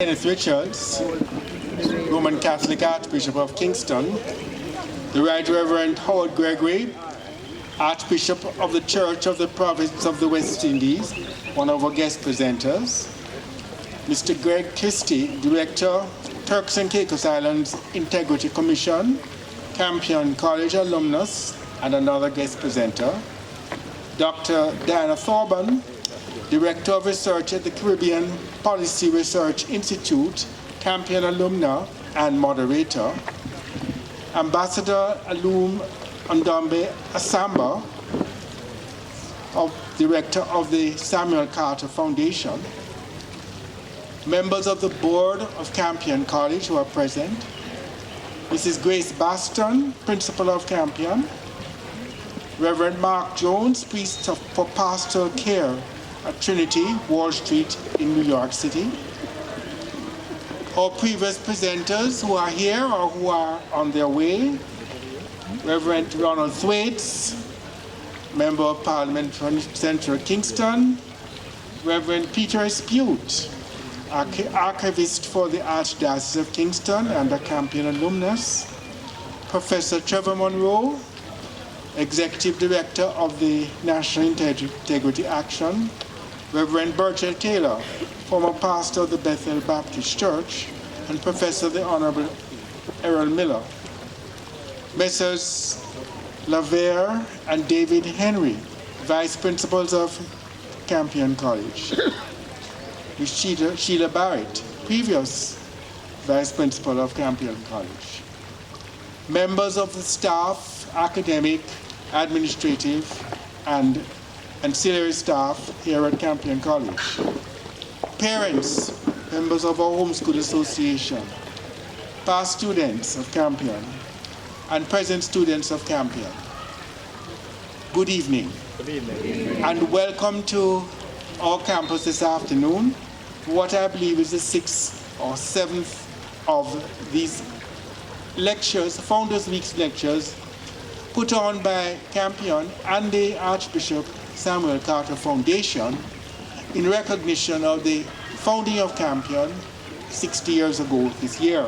Kenneth Richards, Roman Catholic Archbishop of Kingston, the Right Reverend Howard Gregory, Archbishop of the Church of the Province of the West Indies, one of our guest presenters, Mr. Greg Christie, Director, Turks and Caicos Islands Integrity Commission, Campion College alumnus, and another guest presenter, Dr. Diana Thorburn, Director of Research at the Caribbean Policy Research Institute, Campion alumna and moderator, Ambassador Alum Ndombe Asamba, Director of the Samuel Carter Foundation, members of the board of Campion College who are present, Mrs. Grace Baston, Principal of Campion, Reverend Mark Jones, Priest for Pastoral Care at Trinity, Wall Street in New York City. Our previous presenters who are here or who are on their way, Reverend Ronald Thwaites, Member of Parliament from Central Kingston, Reverend Peter Espute, Archivist for the Archdiocese of Kingston and a Campion alumnus, Professor Trevor Monroe, Executive Director of the National Integrity Action, Reverend Burchell Taylor, former pastor of the Bethel Baptist Church, and Professor of the Honorable Errol Miller. Messrs. Lavere and David Henry, Vice Principals of Campion College. Ms. Sheila Barrett, previous Vice Principal of Campion College. Members of the staff, academic, administrative, and ancillary staff here at Campion College. Parents, members of our Homeschool Association, past students of Campion, and present students of Campion. Good evening. Good evening. And welcome to our campus this afternoon, what I believe is the 6th or 7th of these lectures, Founders Week's lectures, put on by Campion and the Archbishop Samuel Carter Foundation in recognition of the founding of Campion 60 years ago this year.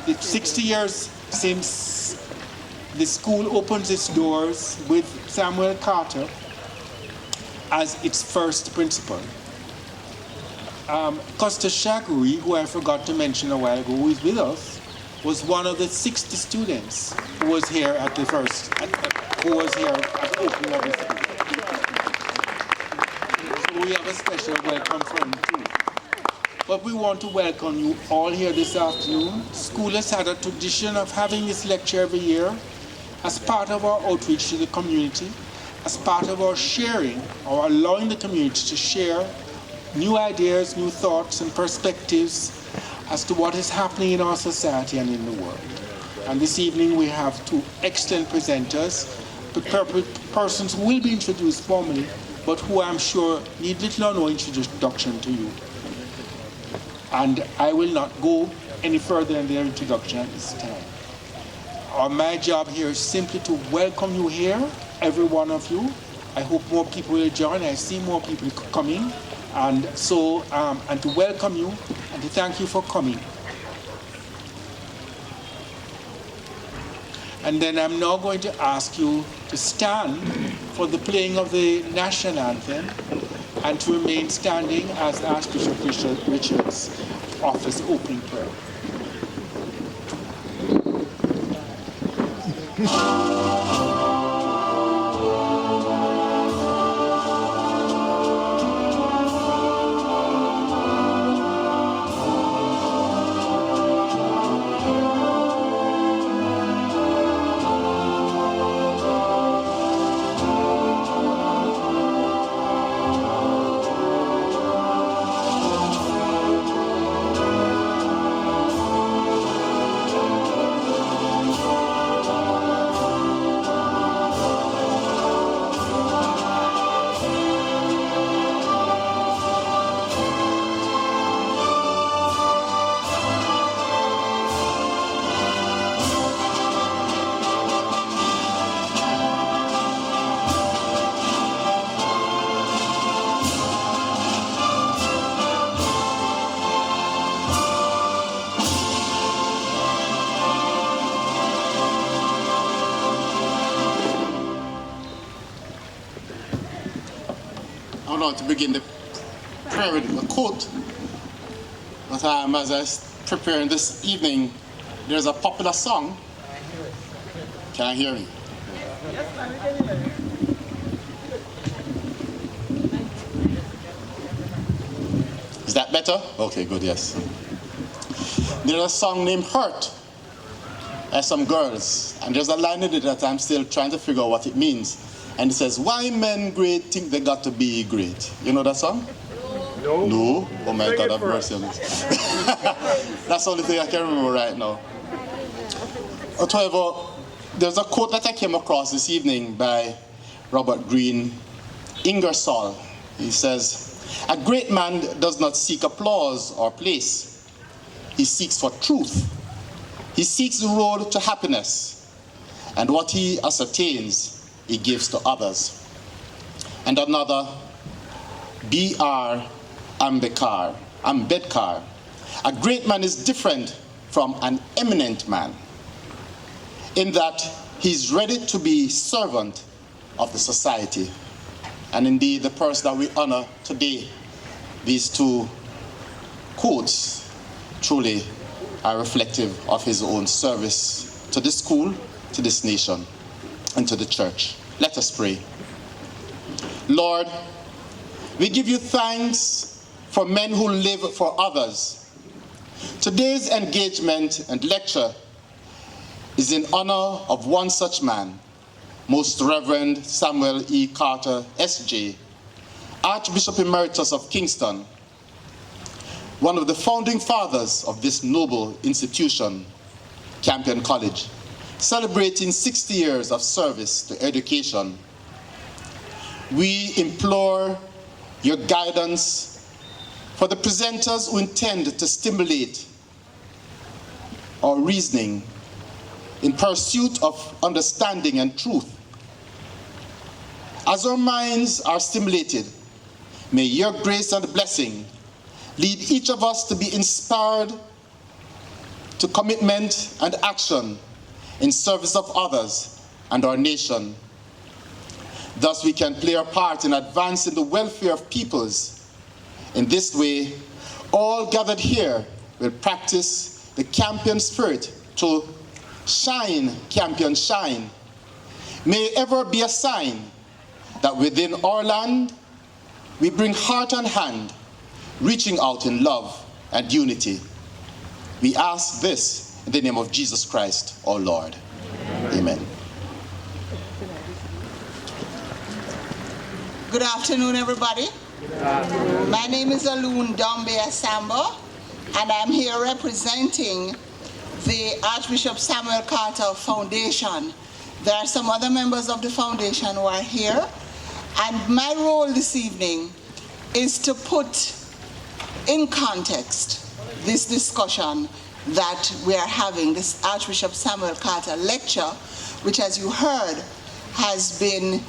It's 60 years since the school opens its doors with Samuel Carter as its first principal. Costa Shaguri, who I forgot to mention a while ago, who is with us, was one of the 60 students who was here at the who was here at the opening of the school. So we have a special welcome for him too. But we want to welcome you all here this afternoon. School has had a tradition of having this lecture every year as part of our outreach to the community, as part of our sharing or allowing the community to share new ideas, new thoughts and perspectives as to what is happening in our society and in the world. And this evening we have two excellent presenters, persons who will be introduced formally, but who I'm sure need little or no introduction to you. And I will not go any further in their introduction at this time. My job here is simply to welcome you here, every one of you. I hope more people will join. I see more people coming. And so, and to welcome you and to thank you for coming. And then I'm now going to ask you to stand for the playing of the national anthem and to remain standing as Archbishop Richards offers opening prayer. now to begin the prayer with a quote. But as I was preparing this evening, there's a popular song. Can you hear me? Yes, ma'am, we can hear you. Is that better? Okay, good, yes. There's a song named Hurt by some girls, and there's a line in it that I'm still trying to figure out what it means. And it says, why men great think they got to be great. You know that song? No. No? Oh my God, have mercy on us. That's the only thing I can remember right now. But however, there's a quote that I came across this evening by Robert Greene Ingersoll. He says, a great man does not seek applause or place. He seeks for truth. He seeks the road to happiness. And what he ascertains, he gives to others. And another, B.R. Ambedkar. A great man is different from an eminent man in that he's ready to be servant of the society. And indeed, the person that we honor today, these two quotes truly are reflective of his own service to this school, to this nation, and to the church. Let us pray. Lord, we give you thanks for men who live for others. Today's engagement and lecture is in honor of one such man, Most Reverend Samuel E. Carter, S.J., Archbishop Emeritus of Kingston, one of the founding fathers of this noble institution, Campion College, celebrating 60 years of service to education. We implore your guidance for the presenters who intend to stimulate our reasoning in pursuit of understanding and truth. As our minds are stimulated, may your grace and blessing lead each of us to be inspired to commitment and action in service of others and our nation. Thus we can play our part in advancing the welfare of peoples. In this way, all gathered here will practice the Campion spirit to shine, Campion, shine. May it ever be a sign that within our land, we bring heart and hand, reaching out in love and unity. We ask this in the name of Jesus Christ, our Lord. Amen. Good afternoon, everybody. Good afternoon. My name is Alun Dombe Asambo, and I'm here representing the Archbishop Samuel Carter Foundation. There are some other members of the foundation who are here, and my role this evening is to put in context this discussion that we are having, this Archbishop Samuel Carter lecture, which, as you heard, has been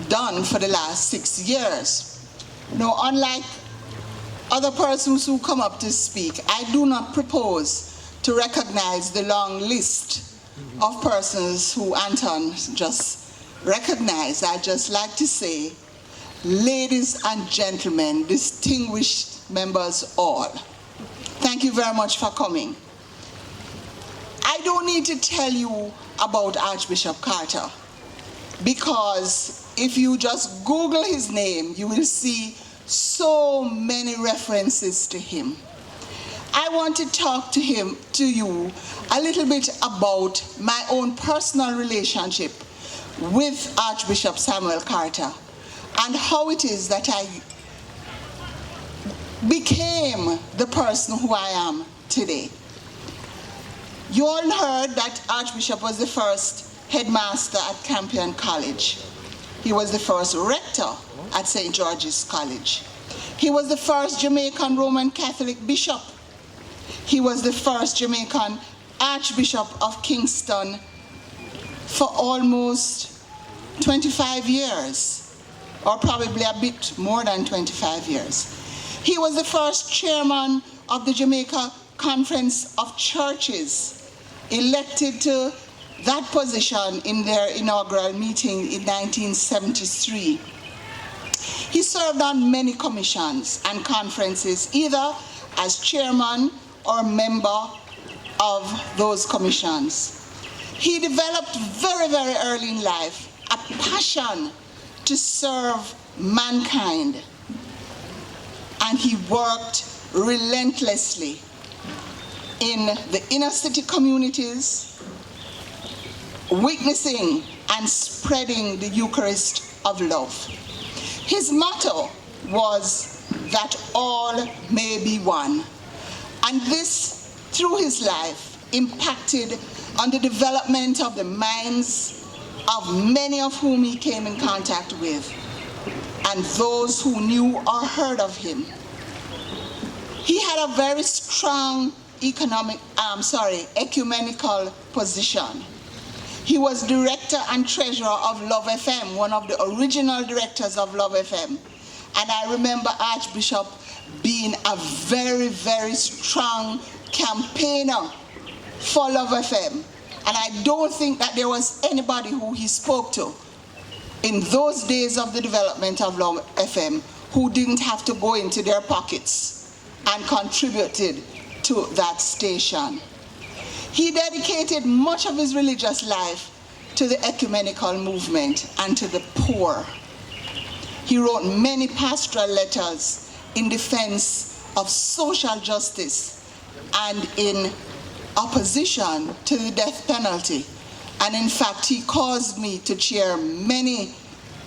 done for the last 6 years. Now, unlike other persons who come up to speak, I do not propose to recognize the long list of persons who Anton just recognized. I'd just like to say, ladies and gentlemen, distinguished members all, thank you very much for coming. I don't need to tell you about Archbishop Carter, because if you just Google his name, you will see so many references to him. I want to talk to you a little bit about my own personal relationship with Archbishop Samuel Carter and how it is that I became the person who I am today. You all heard that Archbishop was the first headmaster at Campion College. He was the first rector at St. George's College. He was the first Jamaican Roman Catholic bishop. He was the first Jamaican Archbishop of Kingston for almost 25 years, or probably a bit more than 25 years. He was the first chairman of the Jamaica Conference of Churches, elected to that position in their inaugural meeting in 1973. He served on many commissions and conferences, either as chairman or member of those commissions. He developed very, very early in life a passion to serve mankind, and he worked relentlessly in the inner city communities, witnessing and spreading the Eucharist of love. His motto was that all may be one, and this, through his life, impacted on the development of the minds of many of whom he came in contact with, and those who knew or heard of him. He had a very strong ecumenical position. He was director and treasurer of Love FM, one of the original directors of Love FM. And I remember Archbishop being a very, very strong campaigner for Love FM. And I don't think that there was anybody who he spoke to in those days of the development of Love FM who didn't have to go into their pockets and contributed to that station. He dedicated much of his religious life to the ecumenical movement and to the poor. He wrote many pastoral letters in defense of social justice and in opposition to the death penalty. And in fact, he caused me to chair many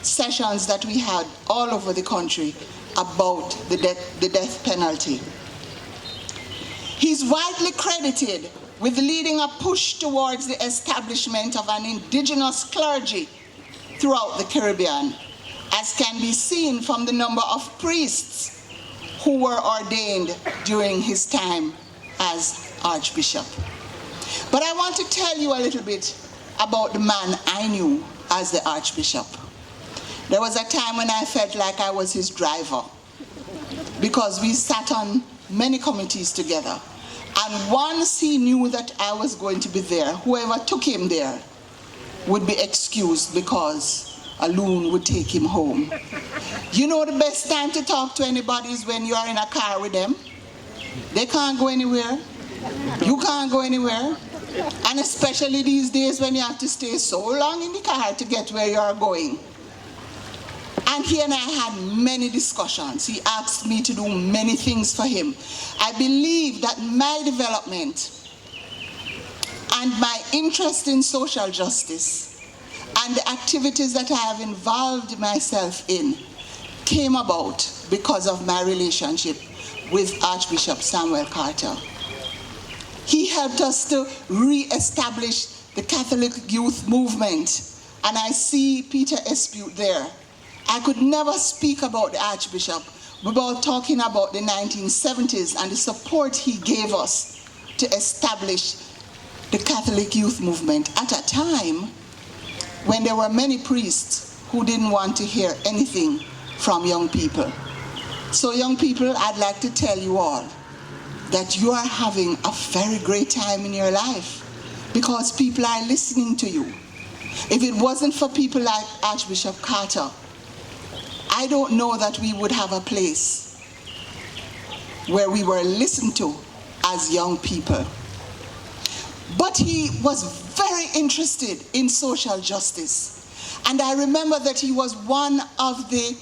sessions that we had all over the country about the death penalty. He's widely credited with leading a push towards the establishment of an indigenous clergy throughout the Caribbean, as can be seen from the number of priests who were ordained during his time as Archbishop. But I want to tell you a little bit about the man I knew as the Archbishop. There was a time when I felt like I was his driver, because we sat on many committees together. And once he knew that I was going to be there, whoever took him there would be excused because a loon would take him home. You know, the best time to talk to anybody is when you are in a car with them. They can't go anywhere. You can't go anywhere. And especially these days when you have to stay so long in the car to get where you are going. And he and I had many discussions. He asked me to do many things for him. I believe that my development and my interest in social justice and the activities that I have involved myself in came about because of my relationship with Archbishop Samuel Cartel. He helped us to re-establish the Catholic youth movement, and I see Peter Espute there. I could never speak about the Archbishop without talking about the 1970s and the support he gave us to establish the Catholic youth movement at a time when there were many priests who didn't want to hear anything from young people. So young people, I'd like to tell you all that you are having a very great time in your life because people are listening to you. If it wasn't for people like Archbishop Carter, I don't know that we would have a place where we were listened to as young people. But he was very interested in social justice. And I remember that he was one of the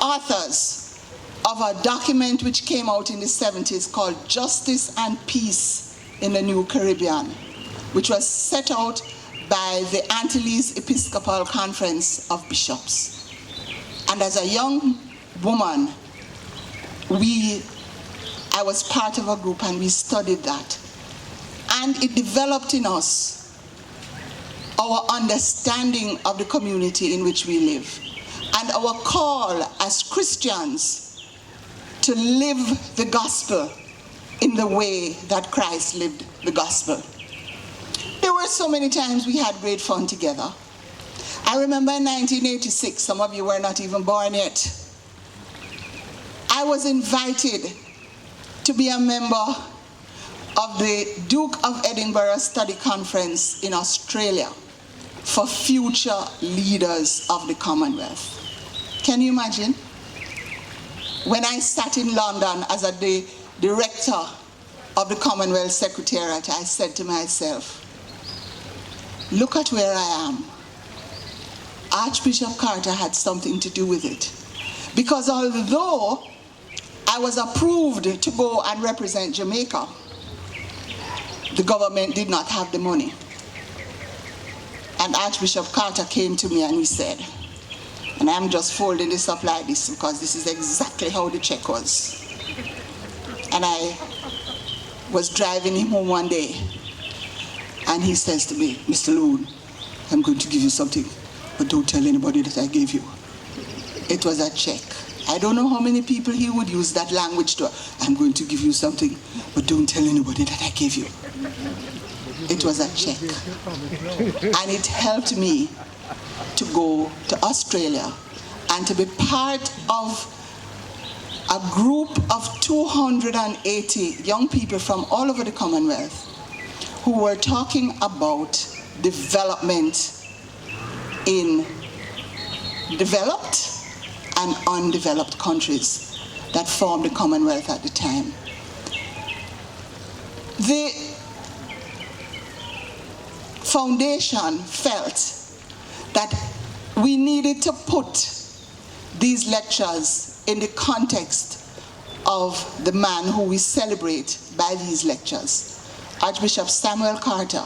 authors of a document which came out in the 70s called Justice and Peace in the New Caribbean, which was set out by the Antilles Episcopal Conference of Bishops. And as a young woman, I was part of a group and we studied that. And it developed in us our understanding of the community in which we live and our call as Christians to live the gospel in the way that Christ lived the gospel. There were so many times we had great fun together. I remember in 1986, some of you were not even born yet, I was invited to be a member of the Duke of Edinburgh Study Conference in Australia for future leaders of the Commonwealth. Can you imagine? When I sat in London as the director of the Commonwealth Secretariat, I said to myself, look at where I am. Archbishop Carter had something to do with it. Because although I was approved to go and represent Jamaica, the government did not have the money. And Archbishop Carter came to me and he said, and I'm just folding this up like this because this is exactly how the check was. And I was driving him home one day and he says to me, Mr. Loon, I'm going to give you something, but don't tell anybody that I gave you. It was a check. I don't know how many people he would use that language to. I'm going to give you something, but don't tell anybody that I gave you. It was a check. And it helped me to go to Australia and to be part of a group of 280 young people from all over the Commonwealth who were talking about development in developed and undeveloped countries that formed the Commonwealth at the time. The foundation felt that we needed to put these lectures in the context of the man who we celebrate by these lectures. Archbishop Samuel Carter,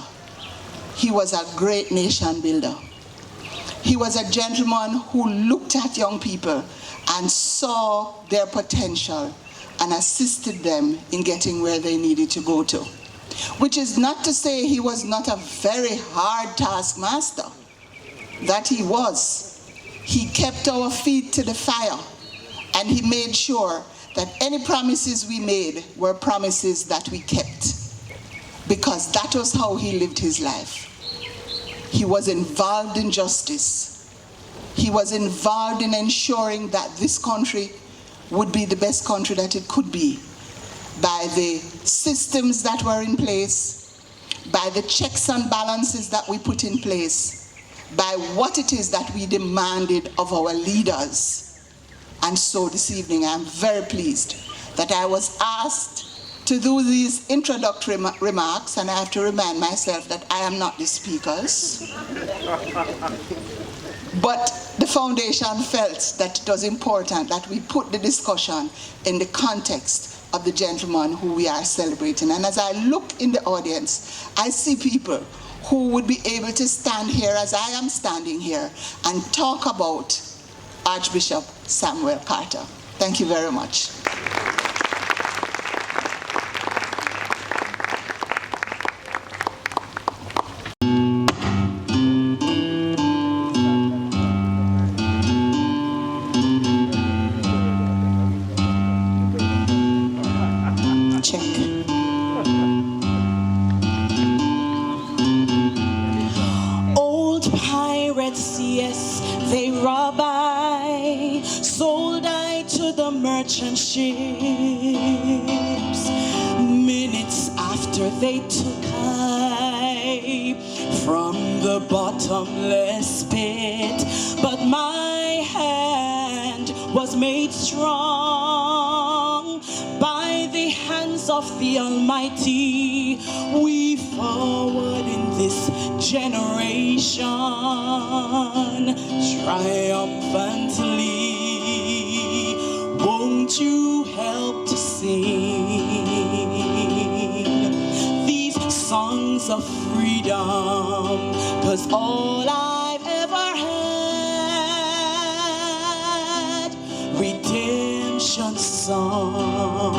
he was a great nation builder. He was a gentleman who looked at young people and saw their potential and assisted them in getting where they needed to go to. Which is not to say he was not a very hard taskmaster. That he was. He kept our feet to the fire and he made sure that any promises we made were promises that we kept. Because that was how he lived his life. He was involved in justice. He was involved in ensuring that this country would be the best country that it could be by the systems that were in place, by the checks and balances that we put in place, by what it is that we demanded of our leaders. And so this evening I'm very pleased that I was asked to do these introductory remarks, and I have to remind myself that I am not the speakers. But the foundation felt that it was important that we put the discussion in the context of the gentleman who we are celebrating. And as I look in the audience, I see people who would be able to stand here as I am standing here and talk about Archbishop Samuel Carter. Thank you very much. Merchant ships, minutes after they took I from the bottomless pit, but my hand was made strong by the hands of the Almighty. We forward in this generation triumphantly. Won't you help to sing these songs of freedom? 'Cause all I've ever had, redemption song,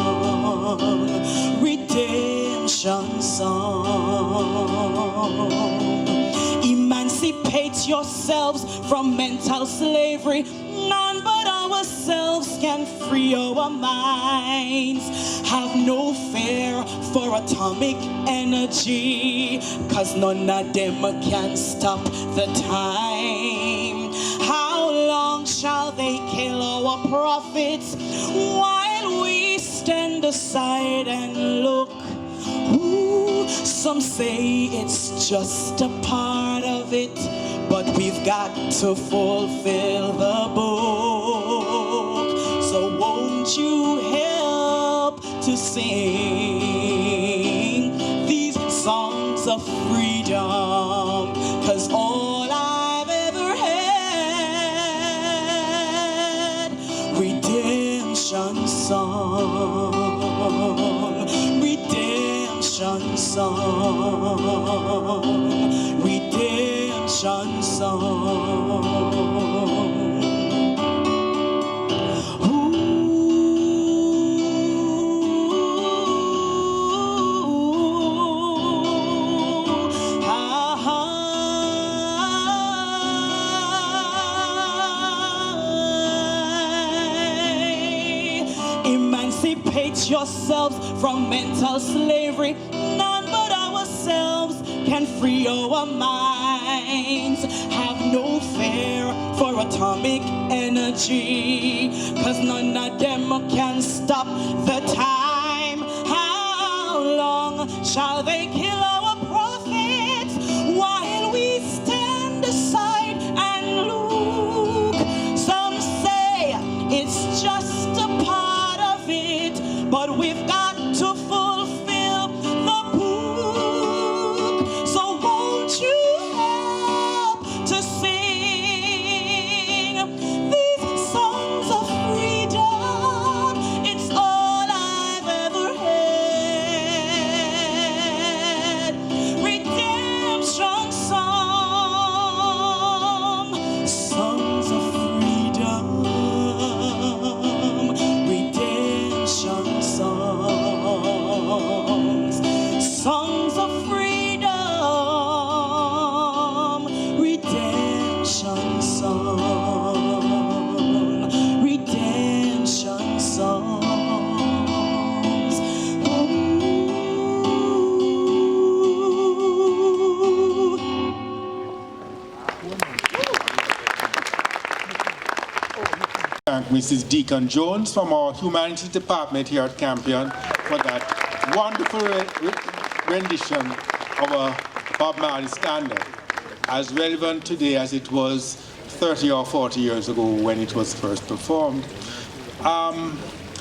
redemption song. Emancipate yourselves from mental slavery. None but ourselves can free our minds. Have no fear for atomic energy, 'cause none of them can stop the time. How long shall they kill our prophets while we stand aside and look? Ooh, some say it's just a part of it, but we've got to fulfill the book. won't you help to sing these songs of freedom? 'Cause all I've ever had, redemption song, redemption song, redemption song. Emancipate yourselves from mental slavery. None but ourselves can free our minds. Have no fear for atomic energy, 'cause none of them can stop the time. How long shall they kill our prophets while we stand aside and look? Some say it's just a part of it, but we've got to fulfill the book. So won't you help to sing these songs of freedom? It's all I've ever had. Redemption song, songs of freedom. Redemption songs, songs of freedom. Redemption song, redemption songs. Thank Mrs. Deacon Jones from our Humanities Department here at Campion for that wonderful rendition of a Bob Marley standard, as relevant today as it was 30 or 40 years ago when it was first performed.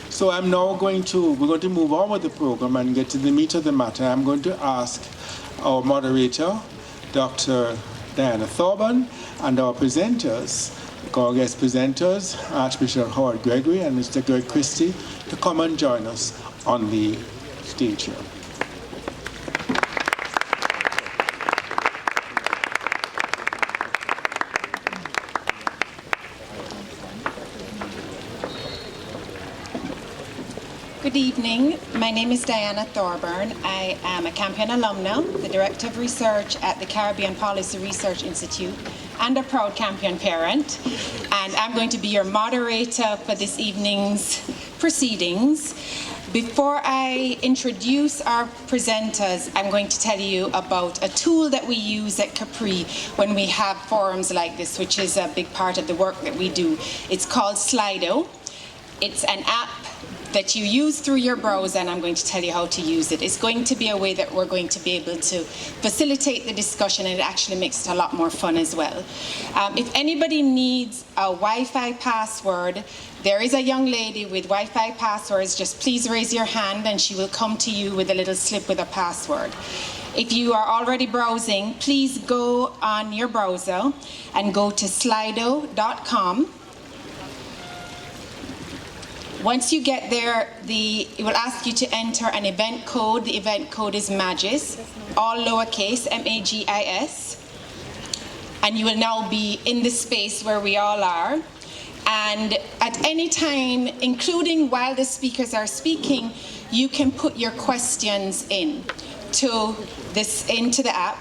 So I'm now we're going to move on with the program and get to the meat of the matter. I'm going to ask our moderator, Dr. Diana Thorburn, and our presenters, our guest presenters, Archbishop Howard Gregory and Mr. Greg Christie, to come and join us on the stage here. Good evening. My name is Diana Thorburn. I am a Campion alumna, the Director of Research at the Caribbean Policy Research Institute, and a proud Campion parent. And I'm going to be your moderator for this evening's proceedings. Before I introduce our presenters, I'm going to tell you about a tool that we use at Capri when we have forums like this, which is a big part of the work that we do. It's called Slido. It's an app that you use through your browser, and I'm going to tell you how to use it. It's going to be a way that we're going to be able to facilitate the discussion, and it actually makes it a lot more fun as well. If anybody needs a Wi-Fi password, there is a young lady with Wi-Fi passwords. Just please raise your hand and she will come to you with a little slip with a password. If you are already browsing, please go on your browser and go to slido.com. Once you get there, it will ask you to enter an event code. The event code is MAGIS, all lowercase, M-A-G-I-S. And you will now be in the space where we all are. And at any time, including while the speakers are speaking, you can put your questions into the app.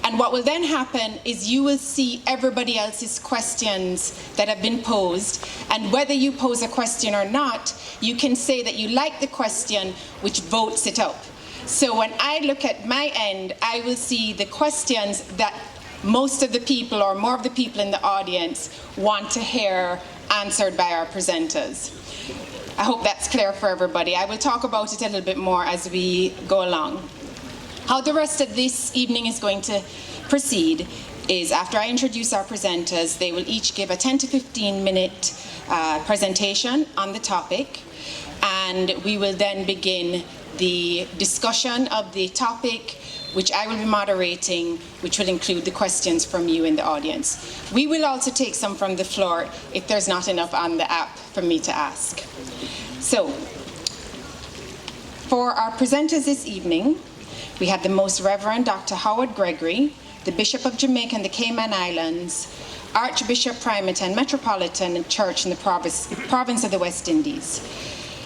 And what will then happen is you will see everybody else's questions that have been posed. And whether you pose a question or not, you can say that you like the question, which votes it up. So when I look at my end, I will see the questions that most of the people or more of the people in the audience want to hear answered by our presenters. I hope that's clear for everybody. I will talk about it a little bit more as we go along. How the rest of this evening is going to proceed is, after I introduce our presenters, they will each give a 10 to 15 minute presentation on the topic, and we will then begin the discussion of the topic, which I will be moderating, which will include the questions from you in the audience. We will also take some from the floor if there's not enough on the app for me to ask. So, for our presenters this evening, we have the Most Reverend Dr. Howard Gregory, the Bishop of Jamaica and the Cayman Islands, Archbishop, Primate and Metropolitan Church in the province of the West Indies.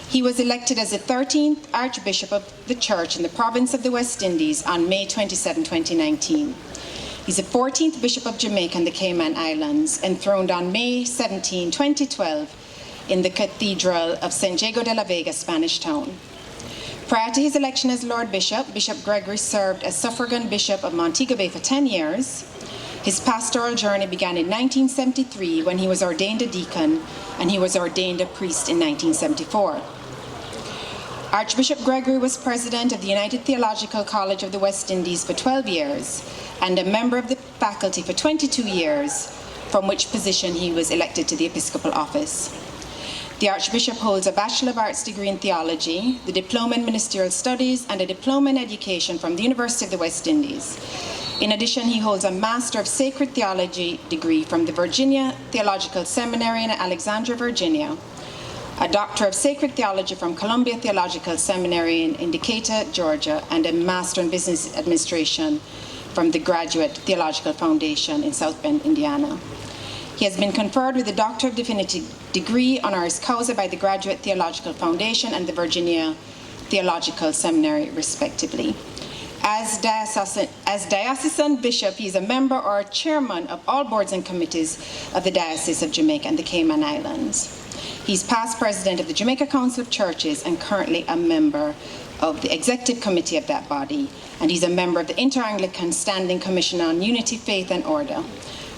He was elected as the 13th Archbishop of the Church in the province of the West Indies on May 27, 2019. He's the 14th Bishop of Jamaica and the Cayman Islands, enthroned on May 17, 2012 in the Cathedral of San Diego de la Vega, Spanish Town. Prior to his election as Lord Bishop, Bishop Gregory served as suffragan Bishop of Montego Bay for 10 years. His pastoral journey began in 1973 when he was ordained a deacon, and he was ordained a priest in 1974. Archbishop Gregory was president of the United Theological College of the West Indies for 12 years and a member of the faculty for 22 years, from which position he was elected to the episcopal office. The Archbishop holds a Bachelor of Arts degree in theology, the Diploma in Ministerial Studies, and a Diploma in Education from the University of the West Indies. In addition, he holds a Master of Sacred Theology degree from the Virginia Theological Seminary in Alexandria, Virginia, a Doctor of Sacred Theology from Columbia Theological Seminary in Decatur, Georgia, and a Master in Business Administration from the Graduate Theological Foundation in South Bend, Indiana. He has been conferred with the Doctor of Divinity degree honoris causa by the Graduate Theological Foundation and the Virginia Theological Seminary, respectively. As diocesan bishop, he is a member or a chairman of all boards and committees of the Diocese of Jamaica and the Cayman Islands. He's past president of the Jamaica Council of Churches and currently a member of the executive committee of that body, and he's a member of the Inter-Anglican Standing Commission on Unity, Faith and Order,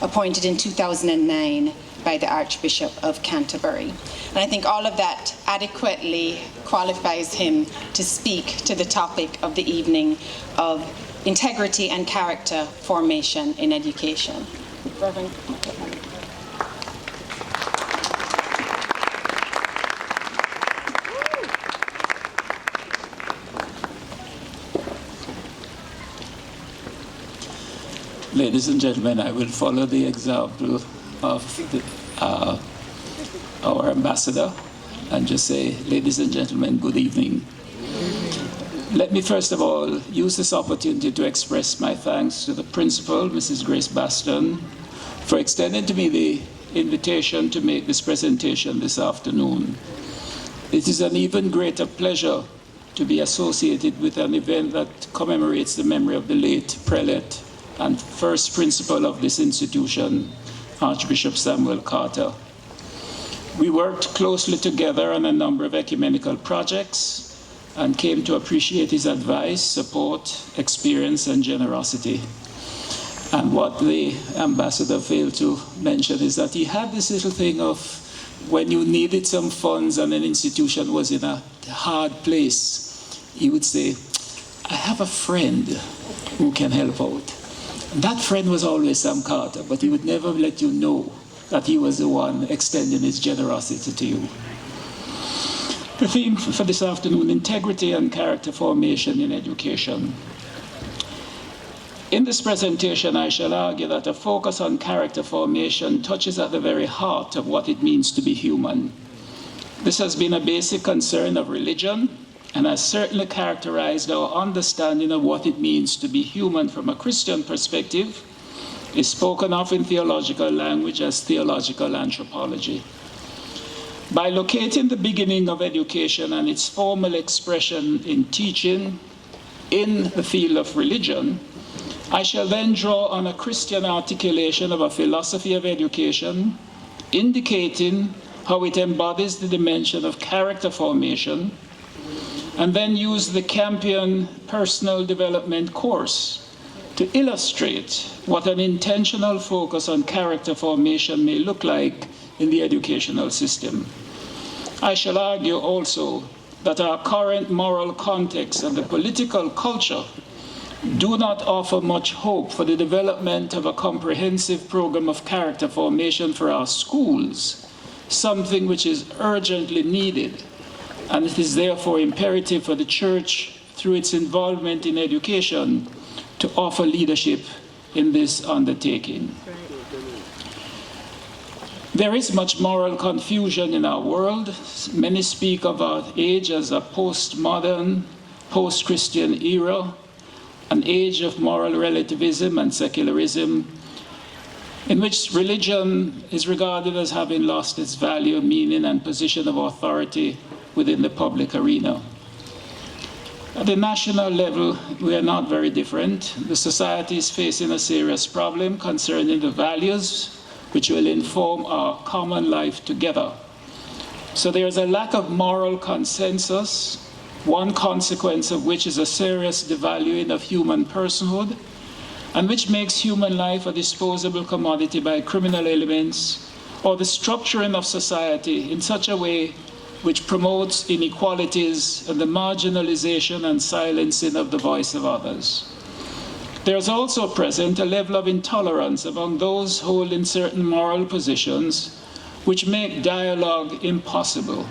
appointed in 2009 by the Archbishop of Canterbury. And I think all of that adequately qualifies him to speak to the topic of the evening of integrity and character formation in education. Reverend. Ladies and gentlemen, I will follow the example of our ambassador and just say, ladies and gentlemen, good evening. Let me first of all use this opportunity to express my thanks to the principal, Mrs. Grace Baston, for extending to me the invitation to make this presentation this afternoon. It is an even greater pleasure to be associated with an event that commemorates the memory of the late prelate and first principal of this institution, Archbishop Samuel Cartel. We worked closely together on a number of ecumenical projects and came to appreciate his advice, support, experience, and generosity. And what the ambassador failed to mention is that he had this little thing of when you needed some funds and an institution was in a hard place, he would say, I have a friend who can help out. That friend was always Sam Carter, but he would never let you know that he was the one extending his generosity to you. The theme for this afternoon, integrity and character formation in education. In this presentation, I shall argue that a focus on character formation touches at the very heart of what it means to be human. This has been a basic concern of religion, and has certainly characterized our understanding of what it means to be human from a Christian perspective, is spoken of in theological language as theological anthropology. By locating the beginning of education and its formal expression in teaching in the field of religion, I shall then draw on a Christian articulation of a philosophy of education, indicating how it embodies the dimension of character formation, and then use the Campion personal development course to illustrate what an intentional focus on character formation may look like in the educational system. I shall argue also that our current moral context and the political culture do not offer much hope for the development of a comprehensive program of character formation for our schools, something which is urgently needed, and it is therefore imperative for the Church, through its involvement in education, to offer leadership in this undertaking. There is much moral confusion in our world. Many speak of our age as a postmodern, post-Christian era, an age of moral relativism and secularism, in which religion is regarded as having lost its value, meaning, and position of authority within the public arena. At the national level, we are not very different. The society is facing a serious problem concerning the values which will inform our common life together. So there is a lack of moral consensus, one consequence of which is a serious devaluing of human personhood, and which makes human life a disposable commodity by criminal elements, or the structuring of society in such a way which promotes inequalities and the marginalization and silencing of the voice of others. There is also present a level of intolerance among those holding certain moral positions which make dialogue impossible.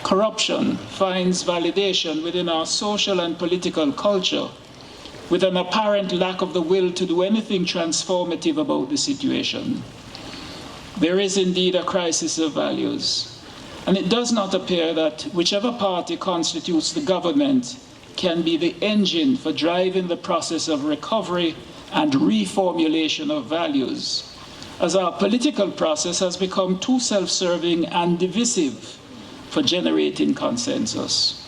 Corruption finds validation within our social and political culture, with an apparent lack of the will to do anything transformative about the situation. There is indeed a crisis of values, and it does not appear that whichever party constitutes the government can be the engine for driving the process of recovery and reformulation of values, as our political process has become too self-serving and divisive for generating consensus.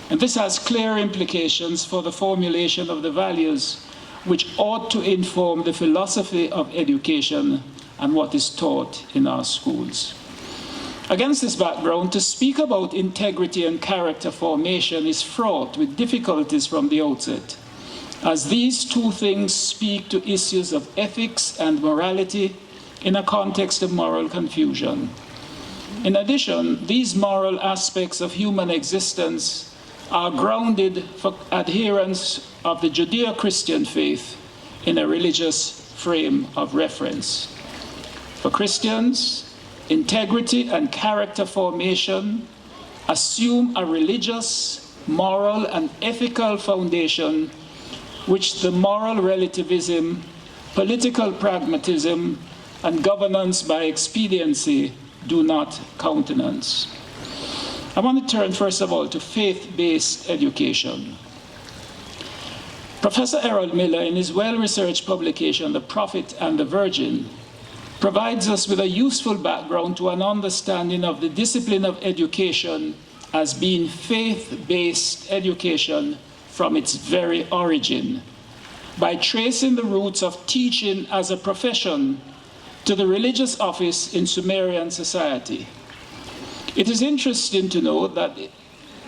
And this has clear implications for the formulation of the values which ought to inform the philosophy of education and what is taught in our schools. Against this background, to speak about integrity and character formation is fraught with difficulties from the outset, as these two things speak to issues of ethics and morality in a context of moral confusion. In addition, these moral aspects of human existence are grounded for adherents of the Judeo-Christian faith in a religious frame of reference. For Christians, integrity and character formation assume a religious, moral, and ethical foundation which the moral relativism, political pragmatism, and governance by expediency do not countenance. I want to turn first of all to faith-based education. Professor Errol Miller, in his well-researched publication, The Prophet and the Virgin, provides us with a useful background to an understanding of the discipline of education as being faith-based education from its very origin, by tracing the roots of teaching as a profession to the religious office in Sumerian society. It is interesting to note that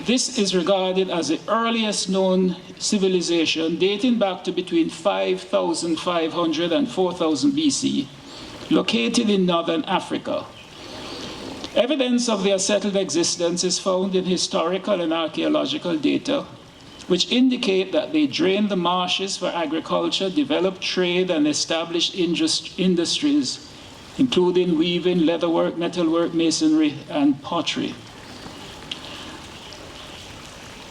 this is regarded as the earliest known civilization, dating back to between 5,500 and 4,000 BC, located in northern Africa. Evidence of their settled existence is found in historical and archaeological data, which indicate that they drained the marshes for agriculture, developed trade, and established industries, including weaving, leatherwork, metalwork, masonry, and pottery.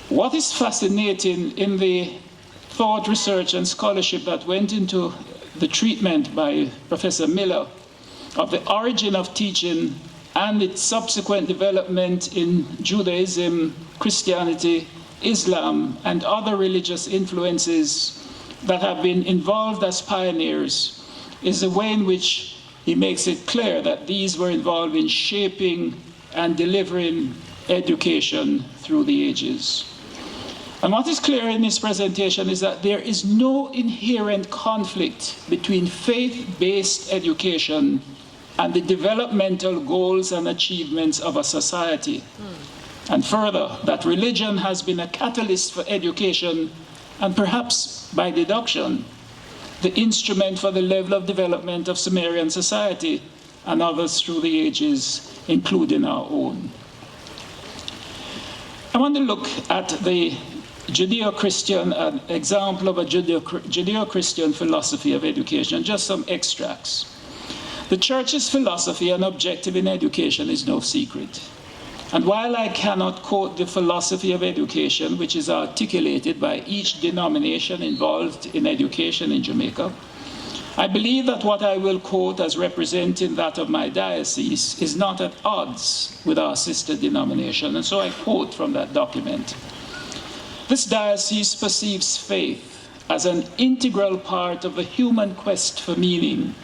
What is fascinating in the thought, research, and scholarship that went into the treatment by Professor Miller of the origin of teaching and its subsequent development in Judaism, Christianity, Islam, and other religious influences that have been involved as pioneers is the way in which he makes it clear that these were involved in shaping and delivering education through the ages. And what is clear in this presentation is that there is no inherent conflict between faith-based education and the developmental goals and achievements of a society. And further, that religion has been a catalyst for education and perhaps by deduction, the instrument for the level of development of Sumerian society and others through the ages, including our own. I want to look at the Judeo-Christian, an example of a Judeo-Christian philosophy of education, just some extracts. The church's philosophy and objective in education is no secret. And while I cannot quote the philosophy of education, which is articulated by each denomination involved in education in Jamaica, I believe that what I will quote as representing that of my diocese is not at odds with our sister denomination, and so I quote from that document. This diocese perceives faith as an integral part of the human quest for meaning.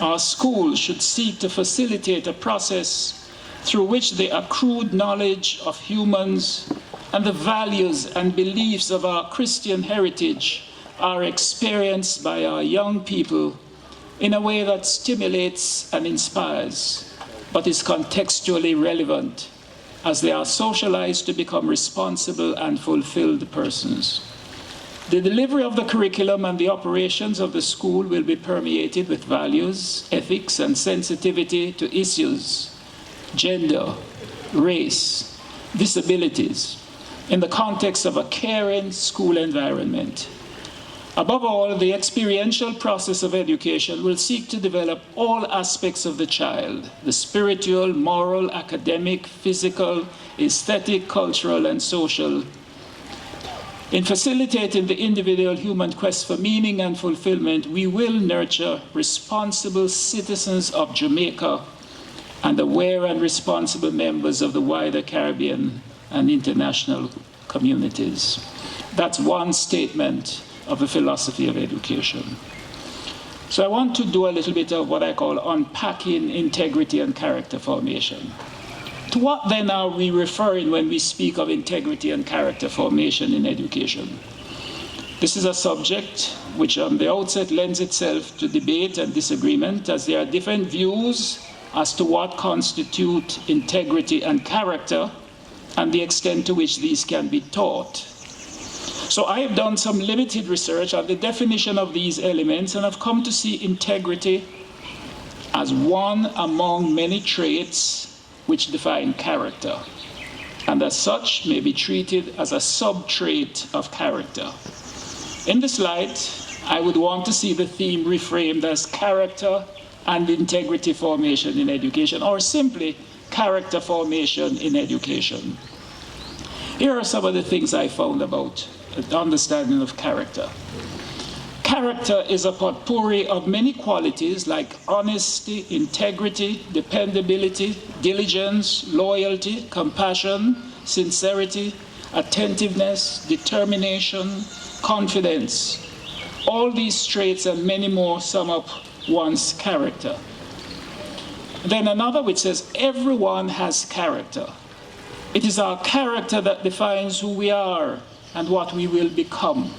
Our schools should seek to facilitate a process through which the accrued knowledge of humans and the values and beliefs of our Christian heritage are experienced by our young people in a way that stimulates and inspires, but is contextually relevant as they are socialized to become responsible and fulfilled persons. The delivery of the curriculum and the operations of the school will be permeated with values, ethics, and sensitivity to issues, gender, race, disabilities, in the context of a caring school environment. Above all, the experiential process of education will seek to develop all aspects of the child, the spiritual, moral, academic, physical, aesthetic, cultural, and social. In facilitating the individual human quest for meaning and fulfillment, we will nurture responsible citizens of Jamaica and aware and responsible members of the wider Caribbean and international communities. That's one statement of the philosophy of education. So I want to do a little bit of what I call unpacking integrity and character formation. To what then are we referring when we speak of integrity and character formation in education? This is a subject which on the outset lends itself to debate and disagreement, as there are different views as to what constitute integrity and character and the extent to which these can be taught. So I have done some limited research on the definition of these elements, and I've come to see integrity as one among many traits which define character, and as such may be treated as a sub-trait of character. In this light, I would want to see the theme reframed as character and integrity formation in education, or simply character formation in education. Here are some of the things I found about the understanding of character. Character is a potpourri of many qualities like honesty, integrity, dependability, diligence, loyalty, compassion, sincerity, attentiveness, determination, confidence. All these traits and many more sum up one's character. Then another which says everyone has character. It is our character that defines who we are and what we will become.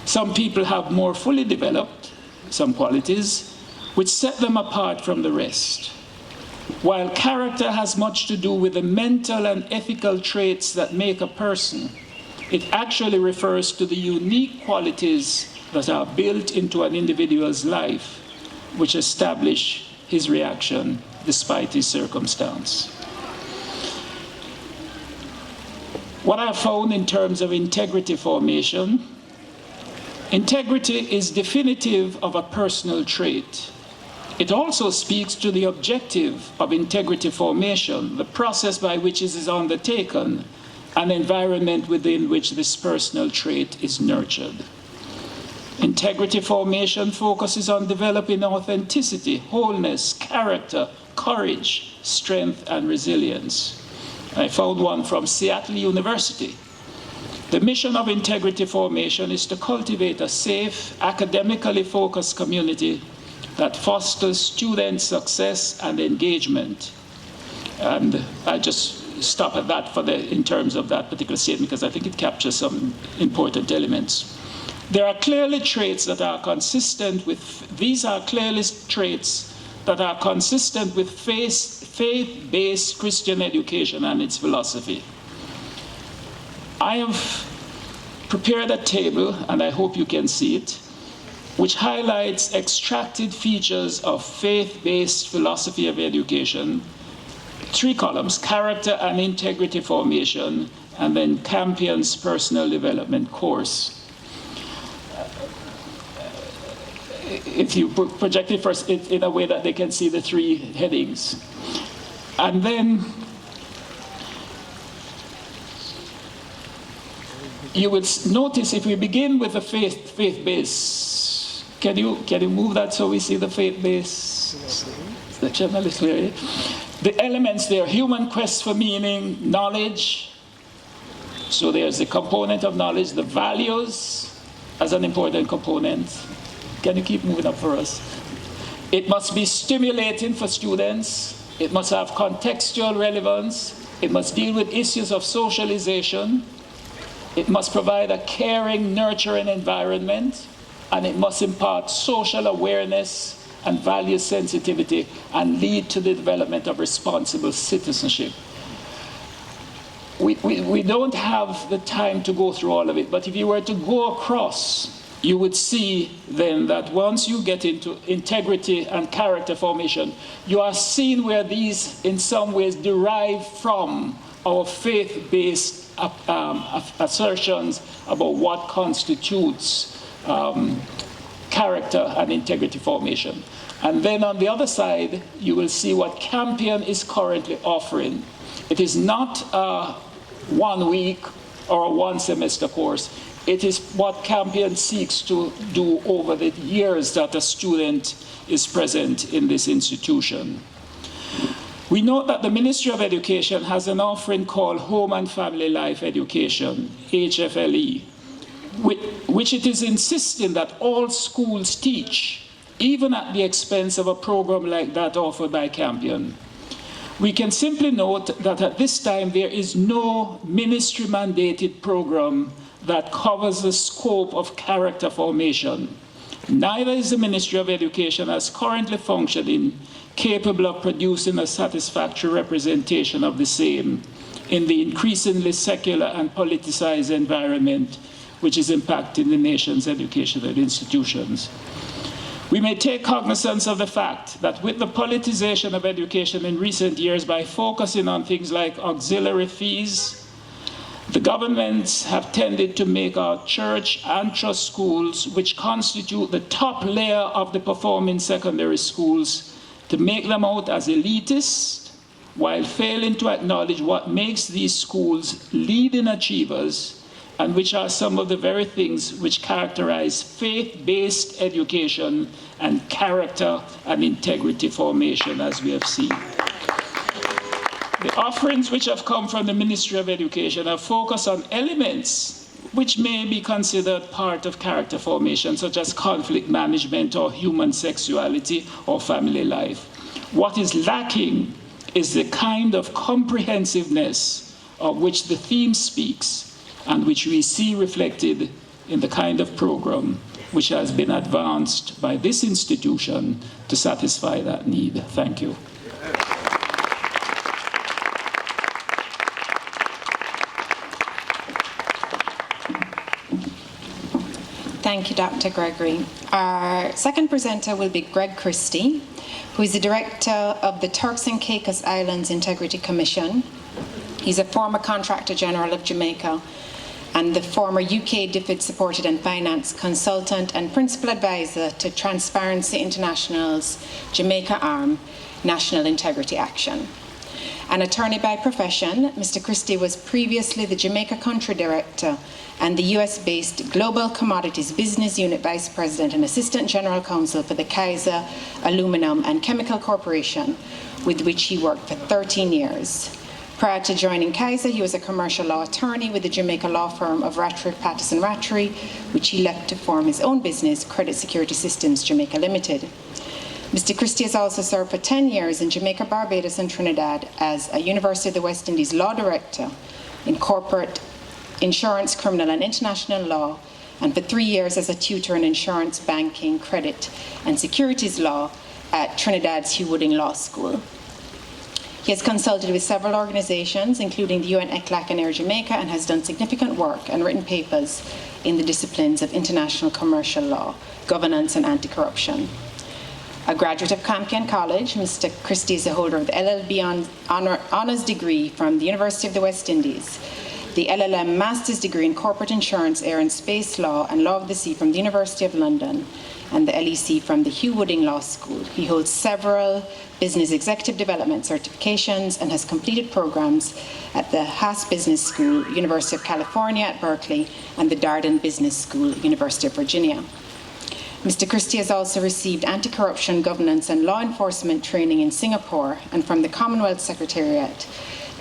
Some people have more fully developed some qualities which set them apart from the rest. While character has much to do with the mental and ethical traits that make a person, it actually refers to the unique qualities that are built into an individual's life, which establish his reaction despite his circumstance. What I found in terms of integrity formation, integrity is definitive of a personal trait. It also speaks to the objective of integrity formation, the process by which it is undertaken, an environment within which this personal trait is nurtured. Integrity formation focuses on developing authenticity, wholeness, character, courage, strength, and resilience. I found one from Seattle University. The mission of integrity formation is to cultivate a safe, academically focused community that fosters student success and engagement. And I just stop at that in terms of that particular statement because I think it captures some important elements. There are clearly traits that are consistent with, faith-based Christian education and its philosophy. I have prepared a table, and I hope you can see it, which highlights extracted features of faith-based philosophy of education, 3 columns, character and integrity formation, and then Campion's personal development course. If you project it first in a way that they can see the three headings. And then you will notice if we begin with the faith base, can you move that so we see the faith base section a little clearly? The elements there: human quest for meaning, knowledge. So there's the component of knowledge, the values as an important component. Can you keep moving up for us? It must be stimulating for students. It must have contextual relevance. It must deal with issues of socialization. It must provide a caring, nurturing environment. And it must impart social awareness and value sensitivity and lead to the development of responsible citizenship. We don't have the time to go through all of it, but if you were to go across, you would see then that once you get into integrity and character formation, you are seeing where these in some ways derive from our faith-based assertions about what constitutes character and integrity formation. And then on the other side, you will see what Campion is currently offering. It is not a 1 week or a 1 semester course. It is what Campion seeks to do over the years that a student is present in this institution. We note that the Ministry of Education has an offering called Home and Family Life Education, HFLE, which it is insisting that all schools teach, even at the expense of a program like that offered by Campion. We can simply note that at this time there is no ministry-mandated program that covers the scope of character formation. Neither is the Ministry of Education, as currently functioning, capable of producing a satisfactory representation of the same in the increasingly secular and politicized environment which is impacting the nation's educational institutions. We may take cognizance of the fact that with the politicization of education in recent years, by focusing on things like auxiliary fees, the governments have tended to make our church and trust schools, which constitute the top layer of the performing secondary schools, to make them out as elitist, while failing to acknowledge what makes these schools leading achievers, and which are some of the very things which characterize faith-based education and character and integrity formation, as we have seen. The offerings which have come from the Ministry of Education have focused on elements which may be considered part of character formation, such as conflict management or human sexuality or family life. What is lacking is the kind of comprehensiveness of which the theme speaks, and which we see reflected in the kind of program which has been advanced by this institution to satisfy that need. Thank you. Thank you, Dr. Gregory. Our second presenter will be Greg Christie, who is the director of the Turks and Caicos Islands Integrity Commission. He's a former Contractor General of Jamaica and the former UK DFID supported and financed consultant and principal advisor to Transparency International's Jamaica arm, National Integrity Action. An attorney by profession, Mr. Christie was previously the Jamaica Country Director and the US-based Global Commodities Business Unit Vice President and Assistant General Counsel for the Kaiser Aluminum and Chemical Corporation, with which he worked for 13 years. Prior to joining Kaiser, he was a commercial law attorney with the Jamaica law firm of Rattray, Patterson Rattray, which he left to form his own business, Credit Security Systems Jamaica Limited. Mr. Christie has also served for 10 years in Jamaica, Barbados, and Trinidad as a University of the West Indies law director in corporate insurance, criminal, and international law, and for 3 years as a tutor in insurance, banking, credit, and securities law at Trinidad's Hugh Wooding Law School. He has consulted with several organizations, including the UN ECLAC and Air Jamaica, and has done significant work and written papers in the disciplines of international commercial law, governance, and anti-corruption. A graduate of Campion College, Mr. Christie is a holder of the LLB Honours degree from the University of the West Indies the LLM Master's degree in Corporate Insurance, Air and Space Law and Law of the Sea from the University of London, and the LEC from the Hugh Wooding Law School. He holds several business executive development certifications and has completed programs at the Haas Business School, University of California at Berkeley, and the Darden Business School, University of Virginia. Mr. Christie has also received anti-corruption, governance and law enforcement training in Singapore and from the Commonwealth Secretariat,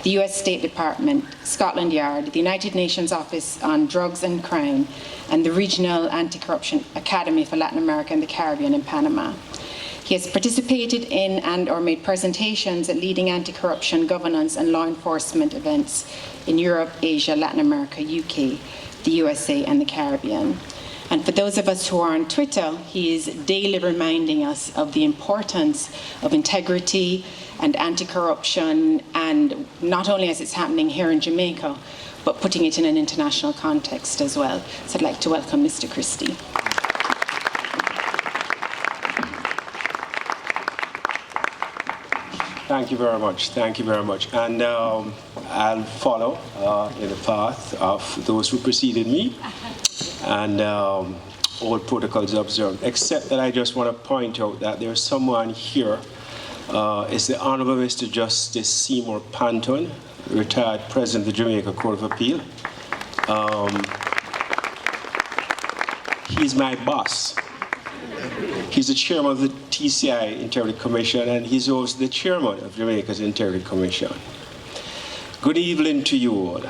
the US State Department, Scotland Yard, the United Nations Office on Drugs and Crime, and the Regional Anti-Corruption Academy for Latin America and the Caribbean in Panama. He has participated in and/or made presentations at leading anti-corruption, governance and law enforcement events in Europe, Asia, Latin America, UK, the USA and the Caribbean. And for those of us who are on Twitter, he is daily reminding us of the importance of integrity and anti-corruption, and not only as it's happening here in Jamaica, but putting it in an international context as well. So I'd like to welcome Mr. Christie. Thank you very much. Thank you very much. And I'll follow in the path of those who preceded me, and all protocols observed, except that I just want to point out that there's someone here. It's the Honorable Mr. Justice Seymour Panton, retired President of the Jamaica Court of Appeal. He's my boss. He's the chairman of the TCI Integrity Commission, and he's also the chairman of Jamaica's Integrity Commission. Good evening to you all,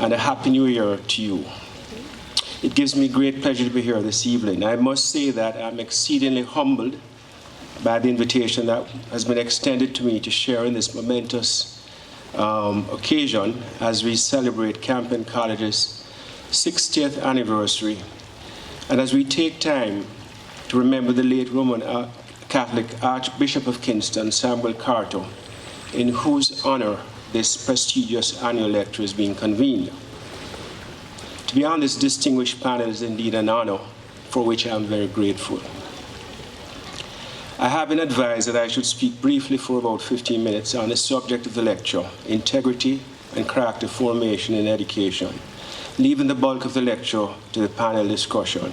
and a happy new year to you. It gives me great pleasure to be here this evening. I must say that I'm exceedingly humbled by the invitation that has been extended to me to share in this momentous occasion as we celebrate Campion College's 60th anniversary, and as we take time to remember the late Roman Catholic Archbishop of Kingston, Samuel Cartel, in whose honor this prestigious annual lecture is being convened. To be on this distinguished panel is indeed an honor for which I am very grateful. I have been advised that I should speak briefly for about 15 minutes on the subject of the lecture, integrity and character formation in education, leaving the bulk of the lecture to the panel discussion.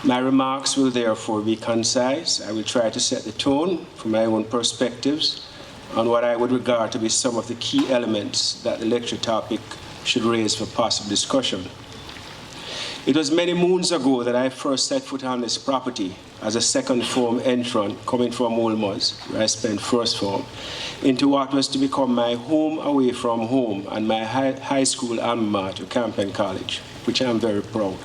My remarks will therefore be concise. I will try to set the tone from my own perspectives on what I would regard to be some of the key elements that the lecture topic should raise for possible discussion. It was many moons ago that I first set foot on this property as a second form entrant coming from Olmos, where I spent first form, into what was to become my home away from home and my high school alma mater, Campion College, which I'm very proud.